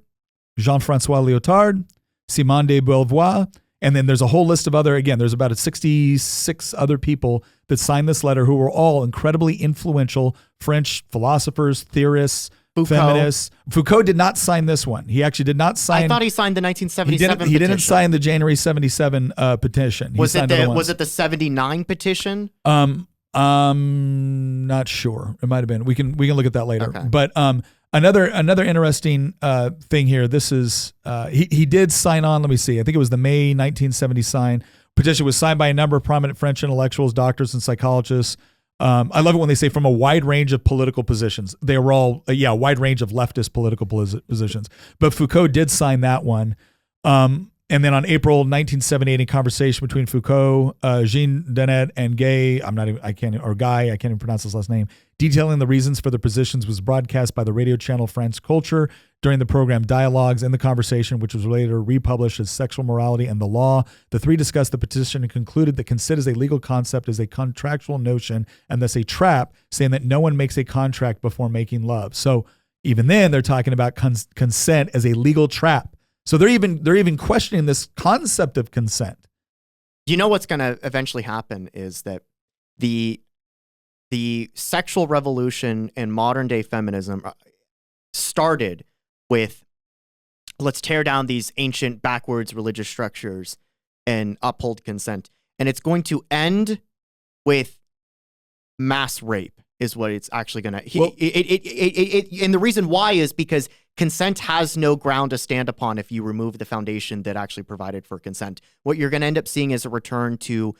Jean-Francois Lyotard, Simone de Beauvoir, and then there's a whole list of other, again, there's about 66 other people that signed this letter who were all incredibly influential French philosophers, theorists, feminists. Foucault did not sign this one. He actually did not sign. I thought he signed the 1977 petition. He didn't sign the January 77 petition. Was it the 79 petition? Not sure. It might have been. We can look at that later. Okay. But another interesting thing here. This is he did sign on. Let me see. I think it was the May 1970 petition was signed by a number of prominent French intellectuals, doctors, and psychologists. I love it when they say from a wide range of political positions. They were all, a wide range of leftist political positions. But Foucault did sign that one. And then on April 1978, in conversation between Foucault, Jean Denet, and Guy, I can't even pronounce his last name, detailing the reasons for the positions was broadcast by the radio channel France Culture during the program Dialogues. In the conversation, which was later republished as Sexual Morality and the Law, the three discussed the petition and concluded that consent as a legal concept is a contractual notion and thus a trap, saying that no one makes a contract before making love. So even then, they're talking about consent as a legal trap. So they're even questioning this concept of consent. You know what's going to eventually happen is that the sexual revolution and modern day feminism started with, let's tear down these ancient backwards religious structures and uphold consent. And it's going to end with mass rape is what it's actually going to. And the reason why is because consent has no ground to stand upon if you remove the foundation that actually provided for consent. What you're going to end up seeing is a return to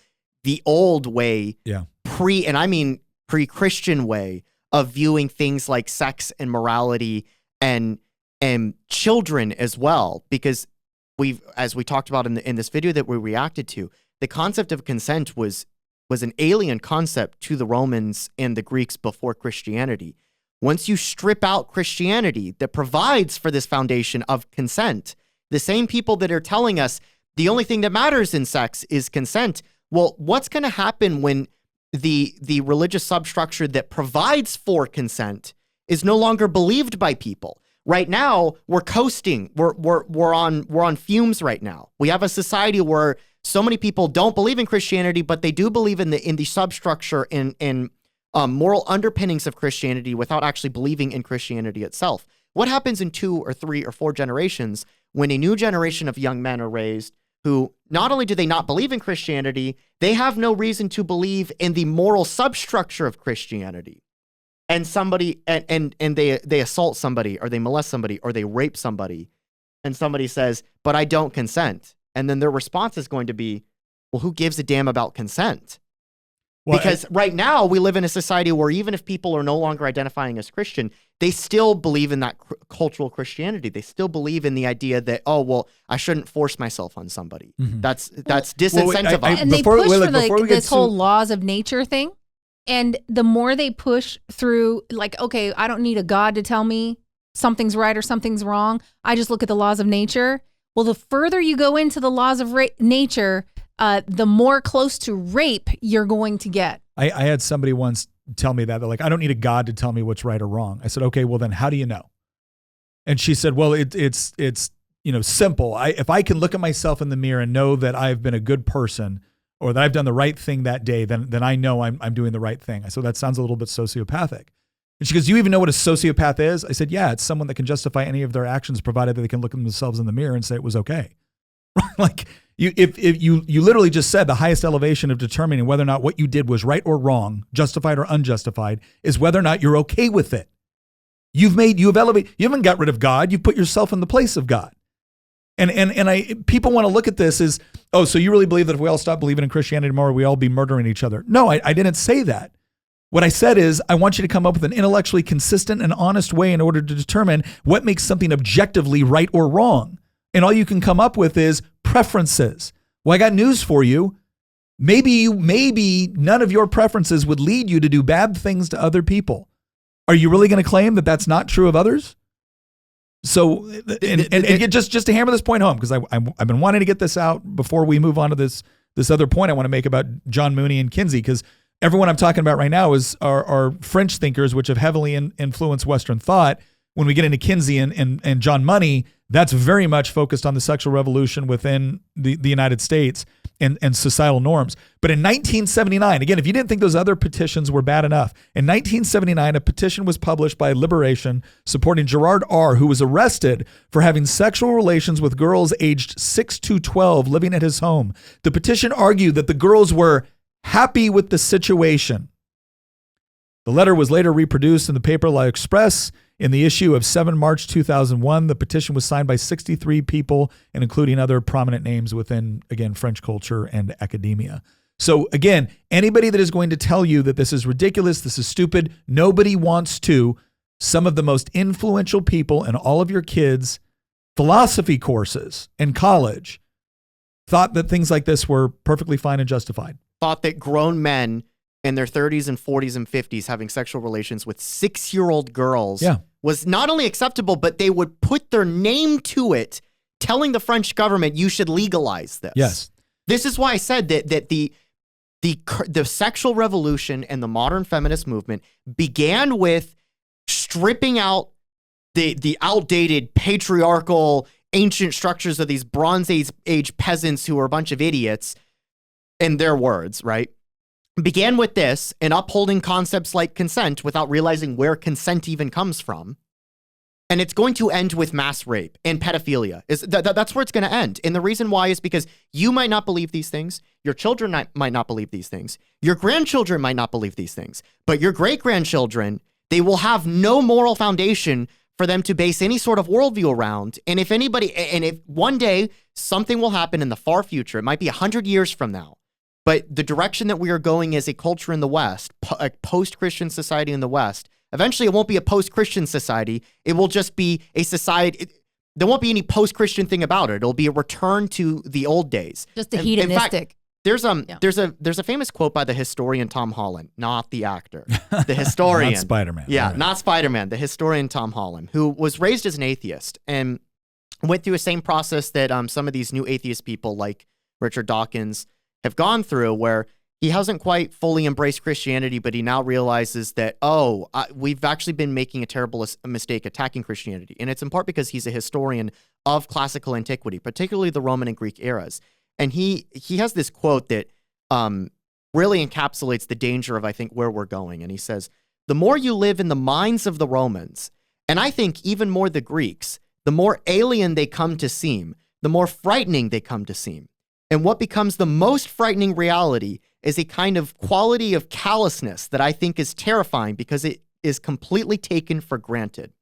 the old way, pre-Christian way of viewing things like sex and morality and children as well. Because as we talked about in this video that we reacted to, the concept of consent was an alien concept to the Romans and the Greeks before Christianity. Once you strip out Christianity that provides for this foundation of consent, the same people that are telling us the only thing that matters in sex is consent, well, what's going to happen when the religious substructure that provides for consent is no longer believed by people? Right now, we're coasting. We're on fumes right now. We have a society where so many people don't believe in Christianity, but they do believe in the substructure in moral underpinnings of Christianity without actually believing in Christianity itself. What happens in 2 or 3 or 4 generations when a new generation of young men are raised who not only do they not believe in Christianity, they have no reason to believe in the moral substructure of Christianity. And somebody and they assault somebody, or they molest somebody, or they rape somebody, and somebody says, "But I don't consent." And then their response is going to be, "Well, who gives a damn about consent?" Well, because right now we live in a society where even if people are no longer identifying as Christian, they still believe in that cultural Christianity. They still believe in the idea that, oh, well, I shouldn't force myself on somebody. That's disincentivized. And they push for this whole laws of nature thing. And the more they push through, like, okay, I don't need a God to tell me something's right or something's wrong. I just look at the laws of nature. Well, the further you go into the laws of nature, the more close to rape you're going to get. I had somebody once tell me that. They're like, I don't need a God to tell me what's right or wrong. I said, okay, well then how do you know? And she said, well, it's simple. If I can look at myself in the mirror and know that I've been a good person, or that I've done the right thing that day, then I know I'm doing the right thing. I said, that sounds a little bit sociopathic. And she goes, do you even know what a sociopath is? I said, yeah, it's someone that can justify any of their actions provided that they can look at themselves in the mirror and say it was okay. Like if you literally just said the highest elevation of determining whether or not what you did was right or wrong, justified or unjustified, is whether or not you're okay with it. You haven't got rid of God. You've put yourself in the place of God. And people want to look at this as, oh, so you really believe that if we all stop believing in Christianity tomorrow, we all be murdering each other? No, I didn't say that. What I said is, I want you to come up with an intellectually consistent and honest way in order to determine what makes something objectively right or wrong. And all you can come up with is preferences. Well, I got news for you. Maybe none of your preferences would lead you to do bad things to other people. Are you really going to claim that that's not true of others? So, and just to hammer this point home, because I've been wanting to get this out before we move on to this other point I want to make about John Mooney and Kinsey, because everyone I'm talking about right now are French thinkers, which have heavily influenced Western thought. When we get into Kinsey and John Money, that's very much focused on the sexual revolution within the United States and societal norms. But in 1979, again, if you didn't think those other petitions were bad enough, in 1979, a petition was published by Liberation supporting Gerard R., who was arrested for having sexual relations with girls aged 6 to 12 living at his home. The petition argued that the girls were happy with the situation. The letter was later reproduced in the paper La Express in the issue of 7 March 2001. The petition was signed by 63 people, and including other prominent names within, again, French culture and academia. So again, anybody that is going to tell you that this is ridiculous, this is stupid, nobody wants to. Some of the most influential people in all of your kids' philosophy courses in college thought that things like this were perfectly fine and justified. Thought that grown men in their 30s and 40s and 50s having sexual relations with 6-year-old girls was not only acceptable, but they would put their name to it, telling the French government, you should legalize this. Yes. This is why I said that the sexual revolution and the modern feminist movement began with stripping out the outdated patriarchal ancient structures of these Bronze Age peasants who are a bunch of idiots, in their words, right? Began with this and upholding concepts like consent without realizing where consent even comes from. And it's going to end with mass rape and pedophilia. That's where it's going to end. And the reason why is because you might not believe these things. Your children might not believe these things. Your grandchildren might not believe these things. But your great-grandchildren, they will have no moral foundation for them to base any sort of worldview around. And if one day something will happen in the far future, it might be 100 years from now, but the direction that we are going as a culture in the West, a post-Christian society in the West, eventually it won't be a post-Christian society. It will just be a society. There won't be any post-Christian thing about it. It'll be a return to the old days. Just a hedonistic. In fact, there's a famous quote by the historian Tom Holland, not the actor, the historian. Not Spider-Man. Yeah, right. Not Spider-Man, the historian Tom Holland, who was raised as an atheist and went through the same process that some of these new atheist people like Richard Dawkins have gone through, where he hasn't quite fully embraced Christianity, but he now realizes that, we've actually been making a terrible mistake attacking Christianity. And it's in part because he's a historian of classical antiquity, particularly the Roman and Greek eras. And he has this quote that really encapsulates the danger of, I think, where we're going. And he says, the more you live in the minds of the Romans, and I think even more the Greeks, the more alien they come to seem, the more frightening they come to seem. And what becomes the most frightening reality is a kind of quality of callousness that I think is terrifying because it is completely taken for granted.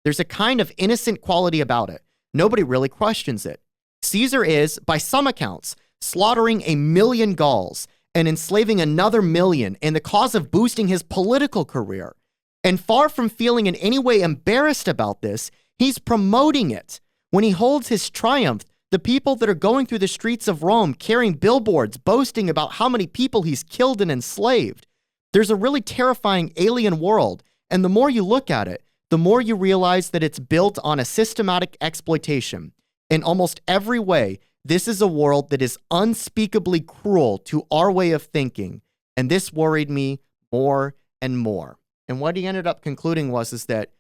There's a kind of innocent quality about it. Nobody really questions it. Caesar is, by some accounts, slaughtering 1 million Gauls and enslaving another 1 million in the cause of boosting his political career. And far from feeling in any way embarrassed about this, he's promoting it. When he holds his triumph, the people that are going through the streets of Rome carrying billboards boasting about how many people he's killed and enslaved. There's a really terrifying alien world, and the more you look at it, the more you realize that it's built on a systematic exploitation. In almost every way, this is a world that is unspeakably cruel to our way of thinking, and this worried me more and more. And what he ended up concluding is that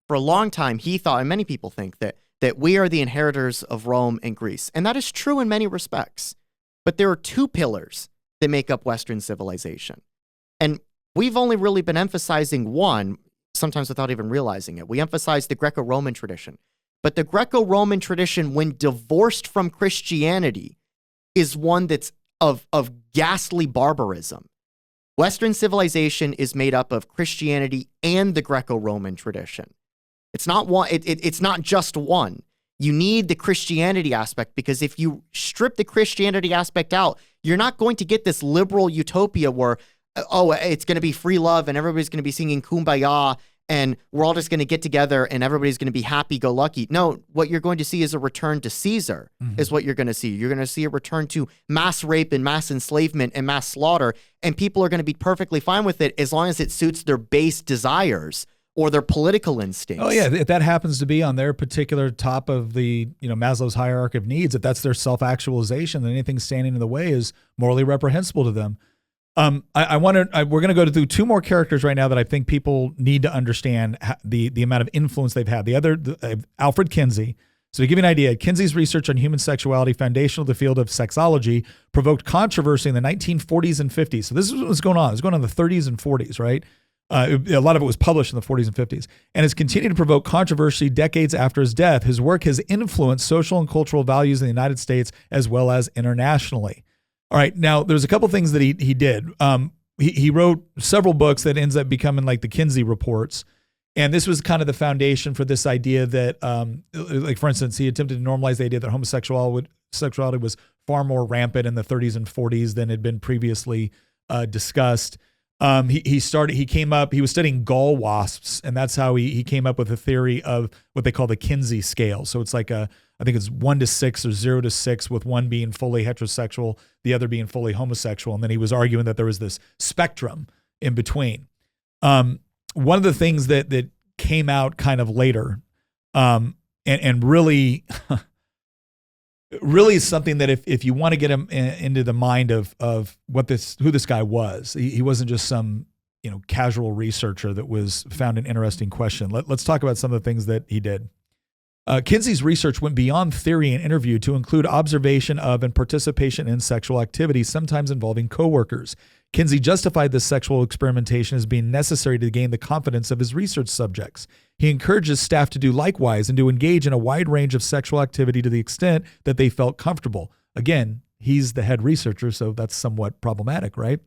for a long time, he thought, and many people think, that we are the inheritors of Rome and Greece. And that is true in many respects. But there are 2 pillars that make up Western civilization. And we've only really been emphasizing one, sometimes without even realizing it. We emphasize the Greco-Roman tradition. But the Greco-Roman tradition, when divorced from Christianity, is one that's of ghastly barbarism. Western civilization is made up of Christianity and the Greco-Roman tradition. It's not one. It's not just one. You need the Christianity aspect, because if you strip the Christianity aspect out, you're not going to get this liberal utopia where, it's going to be free love and everybody's going to be singing Kumbaya and we're all just going to get together and everybody's going to be happy-go-lucky. No, what you're going to see is a return to Caesar, is what you're going to see. You're going to see a return to mass rape and mass enslavement and mass slaughter, and people are going to be perfectly fine with it as long as it suits their base desires or their political instincts. Oh yeah, if that happens to be on their particular top of the Maslow's hierarchy of needs, if that's their self-actualization, then anything standing in the way is morally reprehensible to them. We're going to go through 2 more characters right now that I think people need to understand the amount of influence they've had. Alfred Kinsey. So to give you an idea, Kinsey's research on human sexuality, foundational to the field of sexology, provoked controversy in the 1940s and 50s. So this is what was going on. It was going on in the 30s and 40s, right? A lot of it was published in the 40s and 50s, and has continued to provoke controversy decades after his death. His work has influenced social and cultural values in the United States as well as internationally. All right, now there's a couple things that he did. He wrote several books that ends up becoming like the Kinsey Reports, and this was kind of the foundation for this idea that, like for instance, he attempted to normalize the idea that homosexuality was far more rampant in the 30s and 40s than had been previously discussed. He was studying gall wasps, and that's how he came up with a theory of what they call the Kinsey scale. So it's like I think it's 1 to 6 or 0 to 6, with one being fully heterosexual, the other being fully homosexual. And then he was arguing that there was this spectrum in between. One of the things that came out kind of later, and really, really something that if you want to get him into the mind of who this guy was, he wasn't just some casual researcher that was found an interesting question. Let's talk about some of the things that he did. Kinsey's research went beyond theory and interview to include observation of and participation in sexual activity, sometimes involving coworkers. Kinsey justified this sexual experimentation as being necessary to gain the confidence of his research subjects. He encourages staff to do likewise and to engage in a wide range of sexual activity to the extent that they felt comfortable. Again, he's the head researcher, so that's somewhat problematic, right?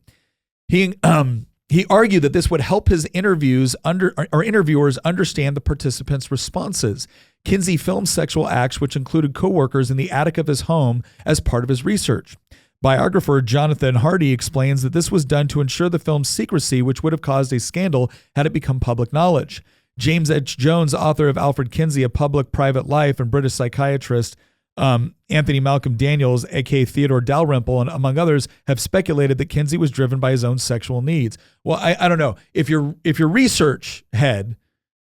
He argued that this would help his interviewers understand the participants' responses. Kinsey filmed sexual acts which included coworkers in the attic of his home as part of his research. Biographer Jonathan Hardy explains that this was done to ensure the film's secrecy, which would have caused a scandal had it become public knowledge. James H. Jones, author of Alfred Kinsey, A Public-Private Life, and British psychiatrist Anthony Malcolm Daniels, a.k.a. Theodore Dalrymple, and among others, have speculated that Kinsey was driven by his own sexual needs. Well, I don't know. If your research head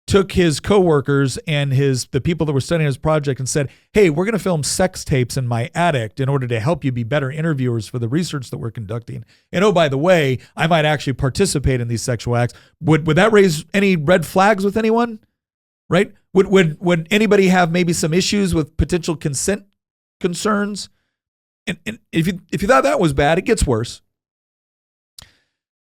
took his coworkers and the people that were studying his project and said, hey, we're going to film sex tapes in my attic in order to help you be better interviewers for the research that we're conducting. And oh, by the way, I might actually participate in these sexual acts. Would that raise any red flags with anyone? Right? Would anybody have maybe some issues with potential consent concerns? And if you thought that was bad, it gets worse.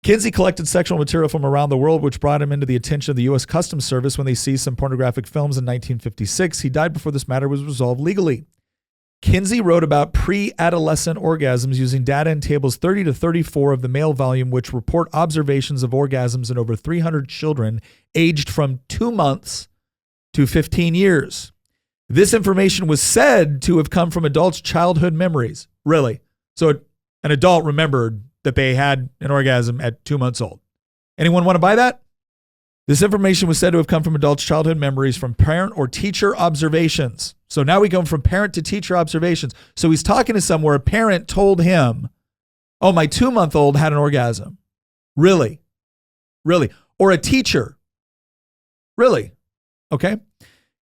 Kinsey collected sexual material from around the world, which brought him into the attention of the U.S. Customs Service when they seized some pornographic films in 1956. He died before this matter was resolved legally. Kinsey wrote about pre-adolescent orgasms using data in tables 30 to 34 of the male volume, which report observations of orgasms in over 300 children aged from 2 months to 15 years. This information was said to have come from adults' childhood memories. Really? So an adult remembered that they had an orgasm at 2 months old. Anyone want to buy that? This information was said to have come from adults' childhood memories from parent or teacher observations. So now we go from parent to teacher observations. So he's talking to somewhere a parent told him, oh, my 2-month-old had an orgasm. Really? Really? Or a teacher. Really? Okay.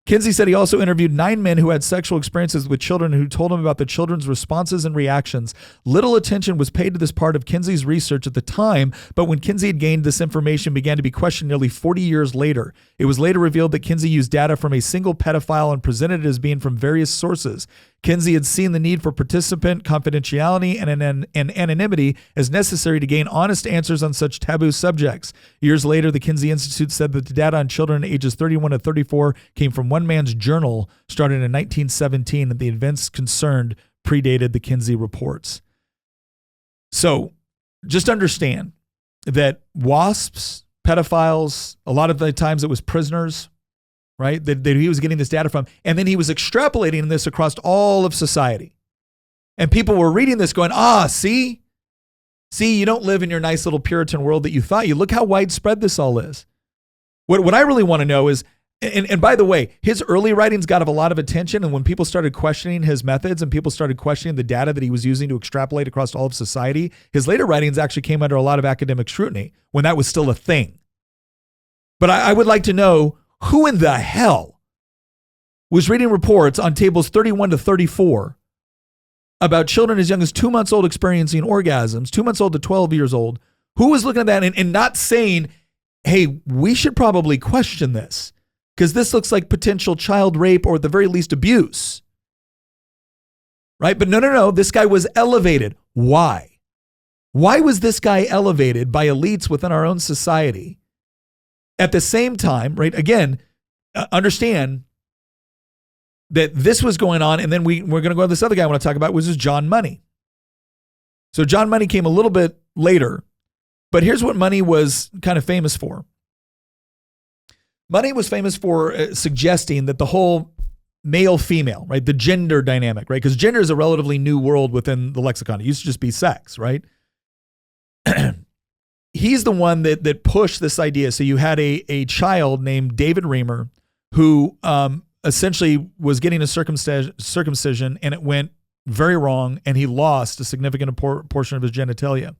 Kinsey said he also interviewed 9 men who had sexual experiences with children who told him about the children's responses and reactions. Little attention was paid to this part of Kinsey's research at the time, but when Kinsey had gained this information, began to be questioned nearly 40 years later. It was later revealed that Kinsey used data from a single pedophile and presented it as being from various sources. Kinsey had seen the need for participant confidentiality and anonymity as necessary to gain honest answers on such taboo subjects. Years later, the Kinsey Institute said that the data on children ages 31 to 34 came from one man's journal started in 1917, and the events concerned predated the Kinsey reports. So just understand that WASPs, pedophiles, a lot of the times it was prisoners, right, that he was getting this data from. And then he was extrapolating this across all of society. And people were reading this going, see, you don't live in your nice little Puritan world that you thought you. Look how widespread this all is. What I really want to know is, and by the way, his early writings got a lot of attention. And when people started questioning his methods and people started questioning the data that he was using to extrapolate across all of society, his later writings actually came under a lot of academic scrutiny when that was still a thing. But I would like to know, who in the hell was reading reports on tables 31 to 34 about children as young as 2 months old experiencing orgasms, 2 months old to 12 years old? Who was looking at that and not saying, hey, we should probably question this because this looks like potential child rape or at the very least abuse, right? But no, this guy was elevated. Why? Why was this guy elevated by elites within our own society? At the same time, right, again, understand that this was going on, and then we're going to go to this other guy I want to talk about, which is John Money. So John Money came a little bit later, but here's what Money was kind of famous for. Money was famous for suggesting that the whole male-female, right, the gender dynamic, right, because gender is a relatively new world within the lexicon. It used to just be sex, right? He's the one that pushed this idea. So you had a child named David Reamer who essentially was getting a circumcision, and it went very wrong, and he lost a significant portion of his genitalia.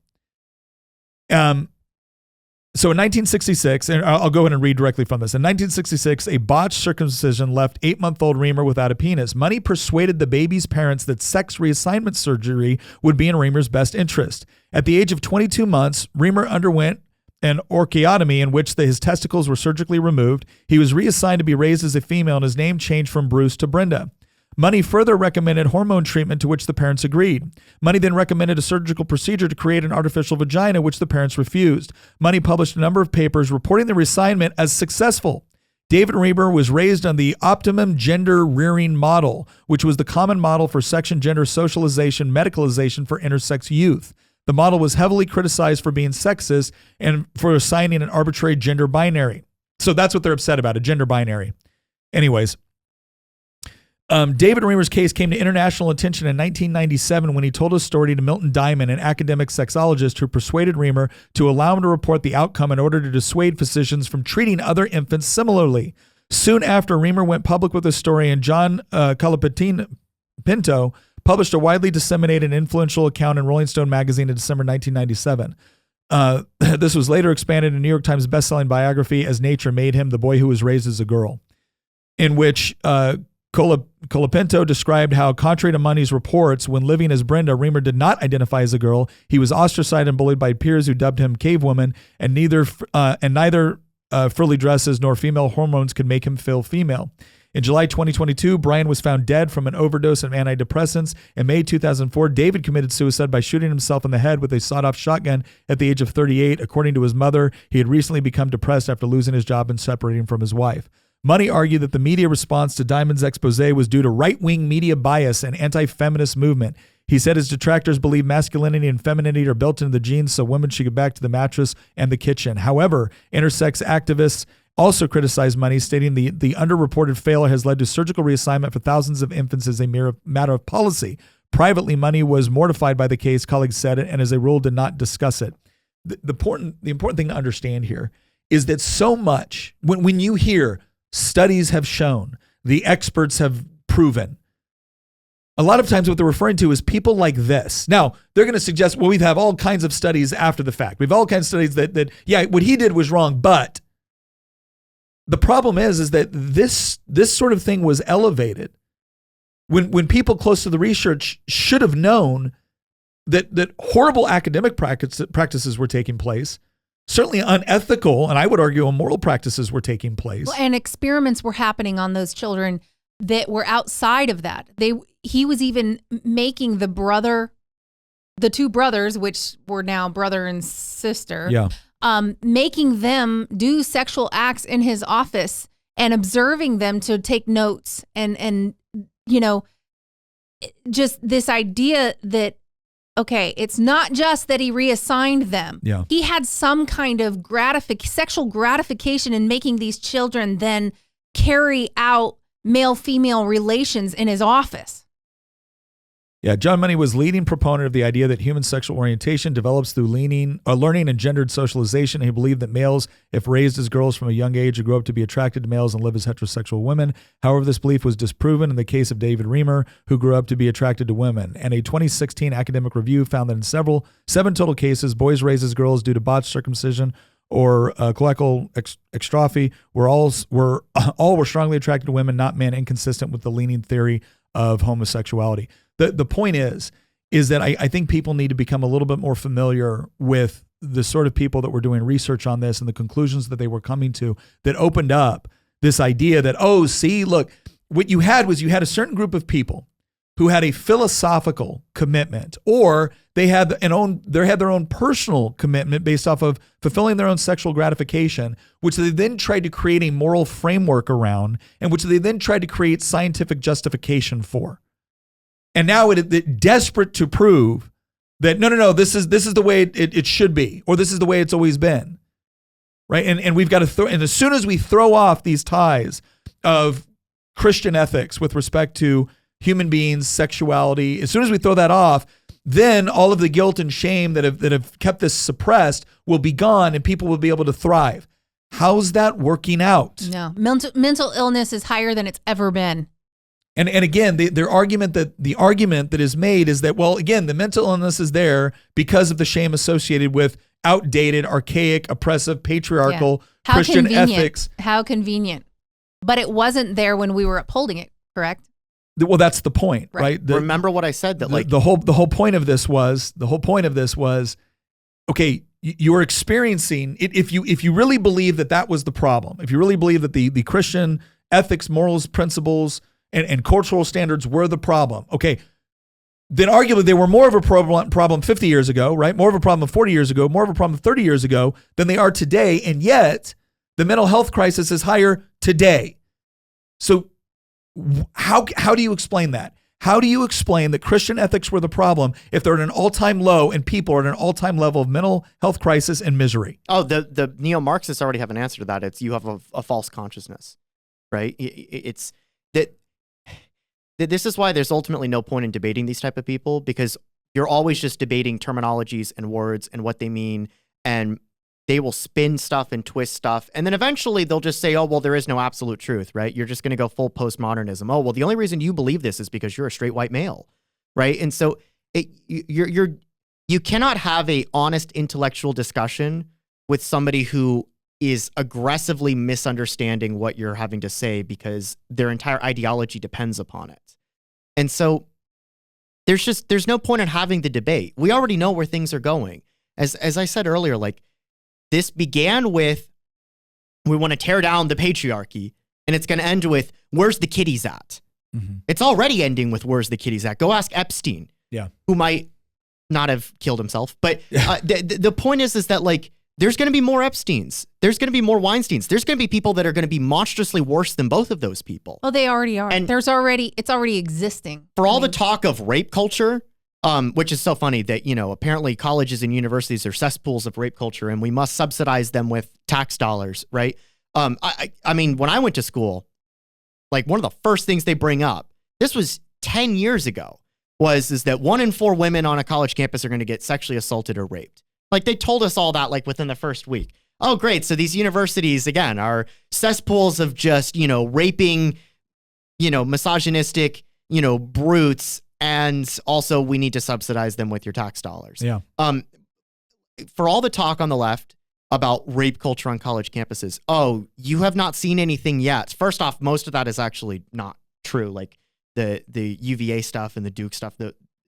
So in 1966, and I'll go ahead and read directly from this. In 1966, a botched circumcision left 8-month-old Reamer without a penis. Money persuaded the baby's parents that sex reassignment surgery would be in Reamer's best interest. At the age of 22 months, Reamer underwent an orchiotomy in which his testicles were surgically removed. He was reassigned to be raised as a female, and his name changed from Bruce to Brenda. Money further recommended hormone treatment, to which the parents agreed. Money then recommended a surgical procedure to create an artificial vagina, which the parents refused. Money published a number of papers reporting the reassignment as successful. David Reamer was raised on the optimum gender rearing model, which was the common model for sex and gender socialization, medicalization for intersex youth. The model was heavily criticized for being sexist and for assigning an arbitrary gender binary. So that's what they're upset about, a gender binary. Anyways, David Reamer's case came to international attention in 1997 when he told his story to Milton Diamond, an academic sexologist who persuaded Reamer to allow him to report the outcome in order to dissuade physicians from treating other infants similarly. Soon after, Reamer went public with his story, and John Colapinto published a widely disseminated and influential account in Rolling Stone magazine in December 1997. This was later expanded in New York Times bestselling biography, As Nature Made Him, the Boy Who Was Raised as a Girl, in which Colapinto described how, contrary to Money's reports, when living as Brenda, Reamer did not identify as a girl. He was ostracized and bullied by peers who dubbed him cave woman, and neither frilly dresses nor female hormones could make him feel female. In July 2022, Brian was found dead from an overdose of antidepressants. In May 2004, David committed suicide by shooting himself in the head with a sawed-off shotgun at the age of 38. According to his mother, he had recently become depressed after losing his job and separating from his wife. Money argued that the media response to Diamond's expose was due to right-wing media bias and anti-feminist movement. He said his detractors believe masculinity and femininity are built into the genes so women should get back to the mattress and the kitchen. However, intersex activists also criticized Money, stating the underreported failure has led to surgical reassignment for thousands of infants as a mere matter of policy. Privately, Money was mortified by the case, colleagues said, and as a rule did not discuss it. The important thing to understand here is that so much, when you hear studies have shown, the experts have proven, a lot of times what they're referring to is people like this. Now, they're going to suggest, well, we have all kinds of studies after the fact. We have all kinds of studies that yeah, what he did was wrong, but the problem is that this sort of thing was elevated when people close to the research should have known that horrible academic practices were taking place, certainly unethical, and I would argue immoral practices were taking place. Well, and experiments were happening on those children that were outside of that. He was even making the two brothers, which were now brother and sister, making them do sexual acts in his office and observing them to take notes and just this idea that, okay, it's not just that he reassigned them. Yeah. He had some kind of sexual gratification in making these children then carry out male-female relations in his office. Yeah, John Money was leading proponent of the idea that human sexual orientation develops through learning and gendered socialization. He believed that males, if raised as girls from a young age, would grow up to be attracted to males and live as heterosexual women. However, this belief was disproven in the case of David Reamer, who grew up to be attracted to women. And a 2016 academic review found that in seven total cases, boys raised as girls due to botched circumcision or collateral extrophy were all strongly attracted to women, not men, inconsistent with the leaning theory of homosexuality. The point is that I think people need to become a little bit more familiar with the sort of people that were doing research on this and the conclusions that they were coming to that opened up this idea that, oh, see, look, what you had a certain group of people who had a philosophical commitment, or they had their own personal commitment based off of fulfilling their own sexual gratification, which they then tried to create a moral framework around, and which they then tried to create scientific justification for. And now it's desperate to prove that no, this is the way it should be, or this is the way it's always been, right? And we've got to and as soon as we throw off these ties of Christian ethics with respect to human beings, sexuality, as soon as we throw that off, then all of the guilt and shame that have kept this suppressed will be gone, and people will be able to thrive. How's that working out? No, mental illness is higher than it's ever been. And again, the argument that is made is that, well, again, the mental illness is there because of the shame associated with outdated, archaic, oppressive, patriarchal Christian ethics. How convenient. But it wasn't there when we were upholding it, correct? Well, that's the point, right? Remember what I said, that the whole point of this was, okay, you are experiencing it. If you really believe that was the problem, if you really believe that the Christian ethics, morals, principles, and cultural standards were the problem, okay, then arguably they were more of a problem 50 years ago, right? More of a problem 40 years ago, more of a problem 30 years ago than they are today. And yet the mental health crisis is higher today. So how do you explain that? How do you explain that Christian ethics were the problem if they're at an all-time low and people are at an all-time level of mental health crisis and misery? Oh, the neo-Marxists already have an answer to that. It's you have a false consciousness, right? It's that this is why there's ultimately no point in debating these type of people, because you're always just debating terminologies and words and what they mean, and they will spin stuff and twist stuff. And then eventually they'll just say, oh, well, there is no absolute truth, right? You're just going to go full postmodernism. Oh, well, the only reason you believe this is because you're a straight white male, right? And so you cannot have a honest intellectual discussion with somebody who is aggressively misunderstanding what you're having to say because their entire ideology depends upon it. And so there's no point in having the debate. We already know where things are going. As I said earlier, like, this began with, we want to tear down the patriarchy, and it's going to end with, where's the kiddies at? Mm-hmm. It's already ending with, where's the kiddies at? Go ask Epstein, who might not have killed himself. But the point is that, like, there's going to be more Epsteins. There's going to be more Weinsteins. There's going to be people that are going to be monstrously worse than both of those people. Oh, they already are. And it's already existing. For all the talk of rape culture, which is so funny that, apparently colleges and universities are cesspools of rape culture and we must subsidize them with tax dollars, right? I mean, when I went to school, like one of the first things they bring up, this was 10 years ago, is that 1 in 4 women on a college campus are going to get sexually assaulted or raped. Like they told us all that like within the first week. Oh, great. So these universities, again, are cesspools of just, raping, misogynistic, brutes. And also we need to subsidize them with your tax dollars. Yeah. For all the talk on the left about rape culture on college campuses, oh, you have not seen anything yet. First off, most of that is actually not true. Like the UVA stuff and the Duke stuff,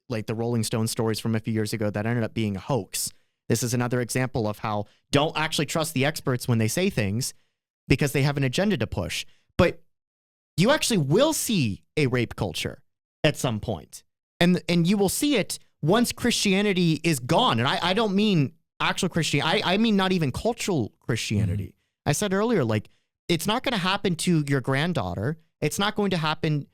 like the Rolling Stone stories from a few years ago that ended up being a hoax. This is another example of how don't actually trust the experts when they say things because they have an agenda to push. But you actually will see a rape culture at some point. And you will see it once Christianity is gone. And I don't mean actual Christianity. I mean not even cultural Christianity. Mm-hmm. I said earlier, like, it's not going to happen to your granddaughter. It's not going to happen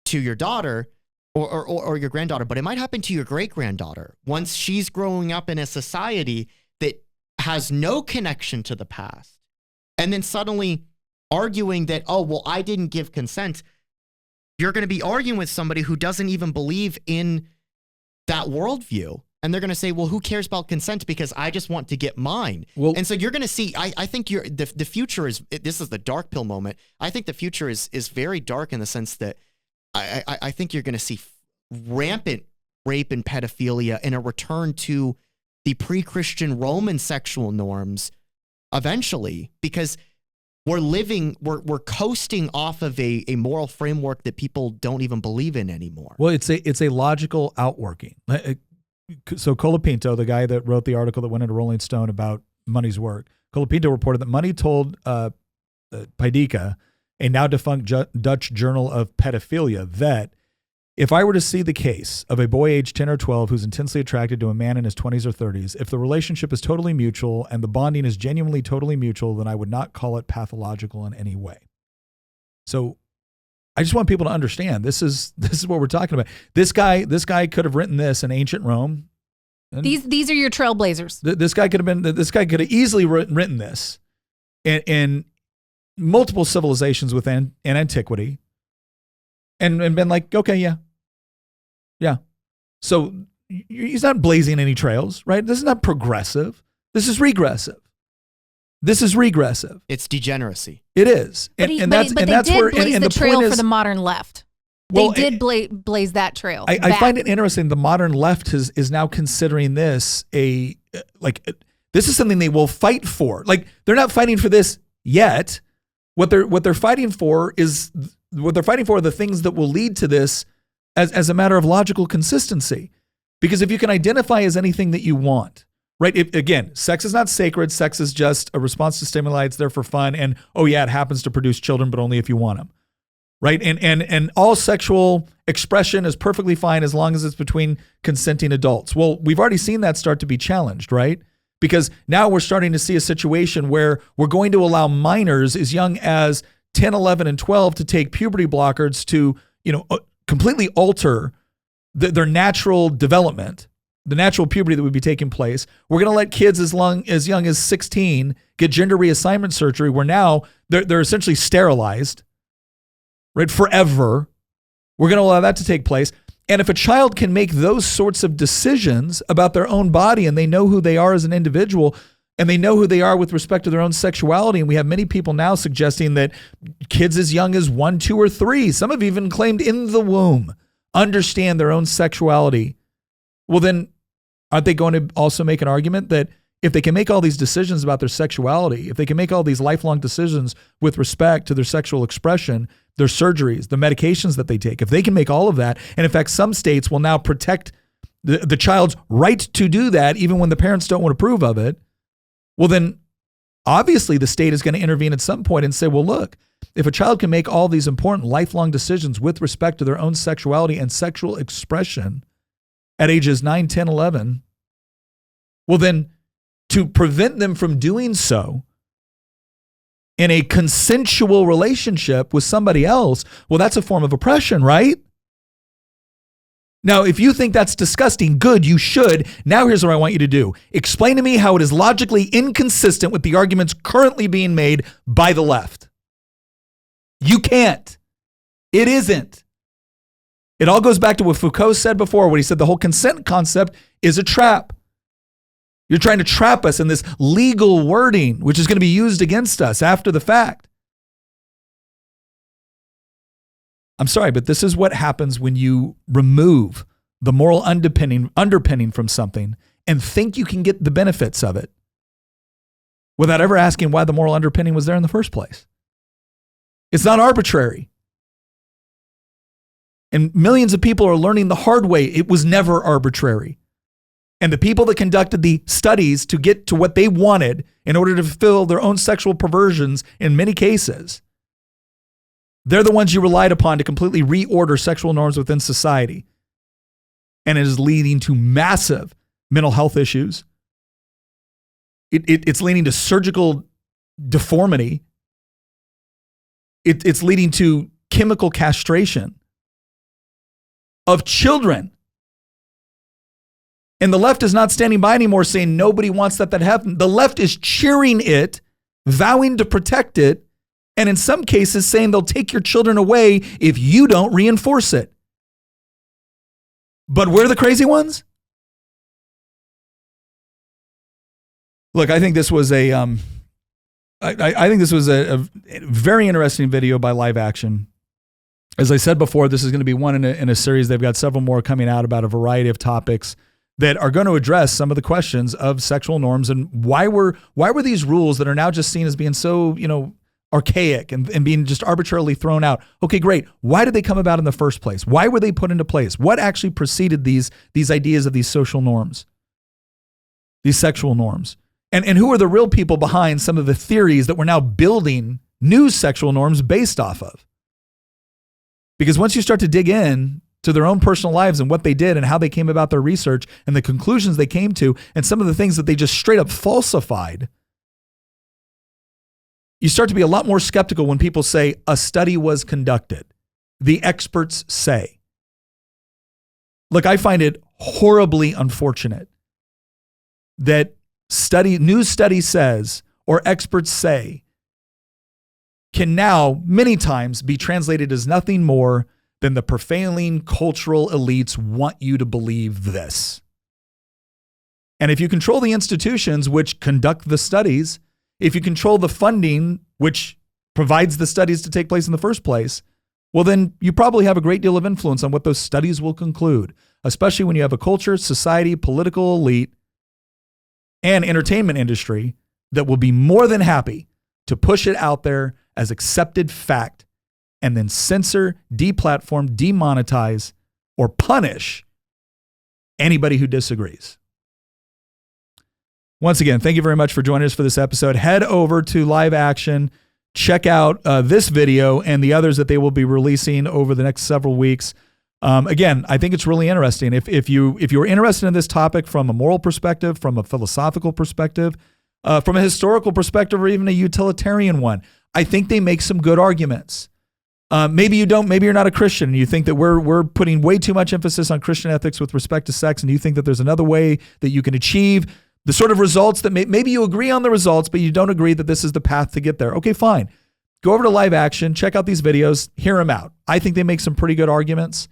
to your daughter or your granddaughter, but it might happen to your great-granddaughter once she's growing up in a society that has no connection to the past. And then suddenly arguing that, oh, well, I didn't give consent. You're going to be arguing with somebody who doesn't even believe in that worldview. And they're going to say, well, who cares about consent because I just want to get mine. Well, and so you're going to see, I think the future is, this is the dark pill moment. I think the future is very dark in the sense that I think you're going to see rampant rape and pedophilia and a return to the pre-Christian Roman sexual norms eventually, because we're coasting off of a moral framework that people don't even believe in anymore. Well, it's a logical outworking. So Colapinto, the guy that wrote the article that went into Rolling Stone about Money's work, Colapinto reported that Money told Paideika, a now defunct Dutch journal of pedophilia, that if I were to see the case of a boy aged 10 or 12 who's intensely attracted to a man in his 20s or 30s, if the relationship is totally mutual and the bonding is genuinely totally mutual, then I would not call it pathological in any way. So I just want people to understand this is what we're talking about. This guy could have written this in ancient Rome. These are your trailblazers. This guy could have easily written this in multiple civilizations within antiquity, and been like, okay, yeah. So he's not blazing any trails, right? This is not progressive. This is regressive. It's degeneracy. It is, but that's where the trail for the modern left. Well, they did blaze that trail. I find it interesting. The modern left is now considering this this is something they will fight for. Like, they're not fighting for this yet. What they're fighting for are the things that will lead to this as a matter of logical consistency. Because if you can identify as anything that you want, right? Again, sex is not sacred. Sex is just a response to stimuli. It's there for fun. And it happens to produce children, but only if you want them, right? And all sexual expression is perfectly fine as long as it's between consenting adults. Well, we've already seen that start to be challenged, right? Because now we're starting to see a situation where we're going to allow minors as young as 10, 11, and 12 to take puberty blockers to, completely alter their natural development, the natural puberty that would be taking place. We're going to let kids as young as 16 get gender reassignment surgery, where now they're essentially sterilized, right, forever. We're going to allow that to take place. And if a child can make those sorts of decisions about their own body, and they know who they are as an individual, and they know who they are with respect to their own sexuality, and we have many people now suggesting that kids as young as 1, 2, or 3, some have even claimed in the womb, understand their own sexuality, well then, aren't they going to also make an argument that if they can make all these decisions about their sexuality, if they can make all these lifelong decisions with respect to their sexual expression, their surgeries, the medications that they take, if they can make all of that, and in fact, some states will now protect the child's right to do that even when the parents don't want to approve of it, well then, obviously the state is going to intervene at some point and say, well look, if a child can make all these important lifelong decisions with respect to their own sexuality and sexual expression at ages 9, 10, 11, well then, to prevent them from doing so in a consensual relationship with somebody else, well, that's a form of oppression, right? Now, if you think that's disgusting, good, you should. Now, here's what I want you to do. Explain to me how it is logically inconsistent with the arguments currently being made by the left. You can't. It isn't. It all goes back to what Foucault said before, when he said the whole consent concept is a trap. You're trying to trap us in this legal wording, which is going to be used against us after the fact. I'm sorry, but this is what happens when you remove the moral underpinning from something and think you can get the benefits of it without ever asking why the moral underpinning was there in the first place. It's not arbitrary. And millions of people are learning the hard way. It was never arbitrary. And the people that conducted the studies to get to what they wanted in order to fulfill their own sexual perversions in many cases, they're the ones you relied upon to completely reorder sexual norms within society. And it is leading to massive mental health issues. It's leading to surgical deformity. It's leading to chemical castration of children. And the left is not standing by anymore saying nobody wants that happen. The left is cheering it, vowing to protect it, and in some cases saying they'll take your children away if you don't reinforce it. But we're the crazy ones? Look, I think this was a very interesting video by Live Action. As I said before, this is going to be one in a series. They've got several more coming out about a variety of topics that are going to address some of the questions of sexual norms and why were these rules that are now just seen as being so, archaic and being just arbitrarily thrown out. Okay, great. Why did they come about in the first place? Why were they put into place? What actually preceded these ideas of these social norms, these sexual norms? And who are the real people behind some of the theories that we're now building new sexual norms based off of? Because once you start to dig in to their own personal lives and what they did and how they came about their research and the conclusions they came to and some of the things that they just straight up falsified, you start to be a lot more skeptical when people say a study was conducted. The experts say. Look, I find it horribly unfortunate that news study says or experts say can now many times be translated as nothing more than the prevailing cultural elites want you to believe this. And if you control the institutions which conduct the studies, if you control the funding which provides the studies to take place in the first place, well, then you probably have a great deal of influence on what those studies will conclude, especially when you have a culture, society, political elite, and entertainment industry that will be more than happy to push it out there as accepted fact and then censor, deplatform, demonetize, or punish anybody who disagrees. Once again, thank you very much for joining us for this episode. Head over to Live Action, check out this video and the others that they will be releasing over the next several weeks. Again, I think it's really interesting. If you're interested in this topic from a moral perspective, from a philosophical perspective, from a historical perspective, or even a utilitarian one, I think they make some good arguments. Maybe you don't. Maybe you're not a Christian and you think that we're putting way too much emphasis on Christian ethics with respect to sex, and you think that there's another way that you can achieve the sort of results that maybe you agree on the results, but you don't agree that this is the path to get there. Okay, fine. Go over to Live Action, check out these videos, hear them out. I think they make some pretty good arguments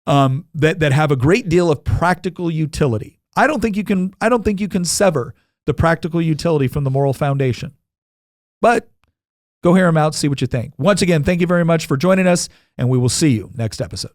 that have a great deal of practical utility. I don't think you can sever the practical utility from the moral foundation. But go hear them out, see what you think. Once again, thank you very much for joining us, and we will see you next episode.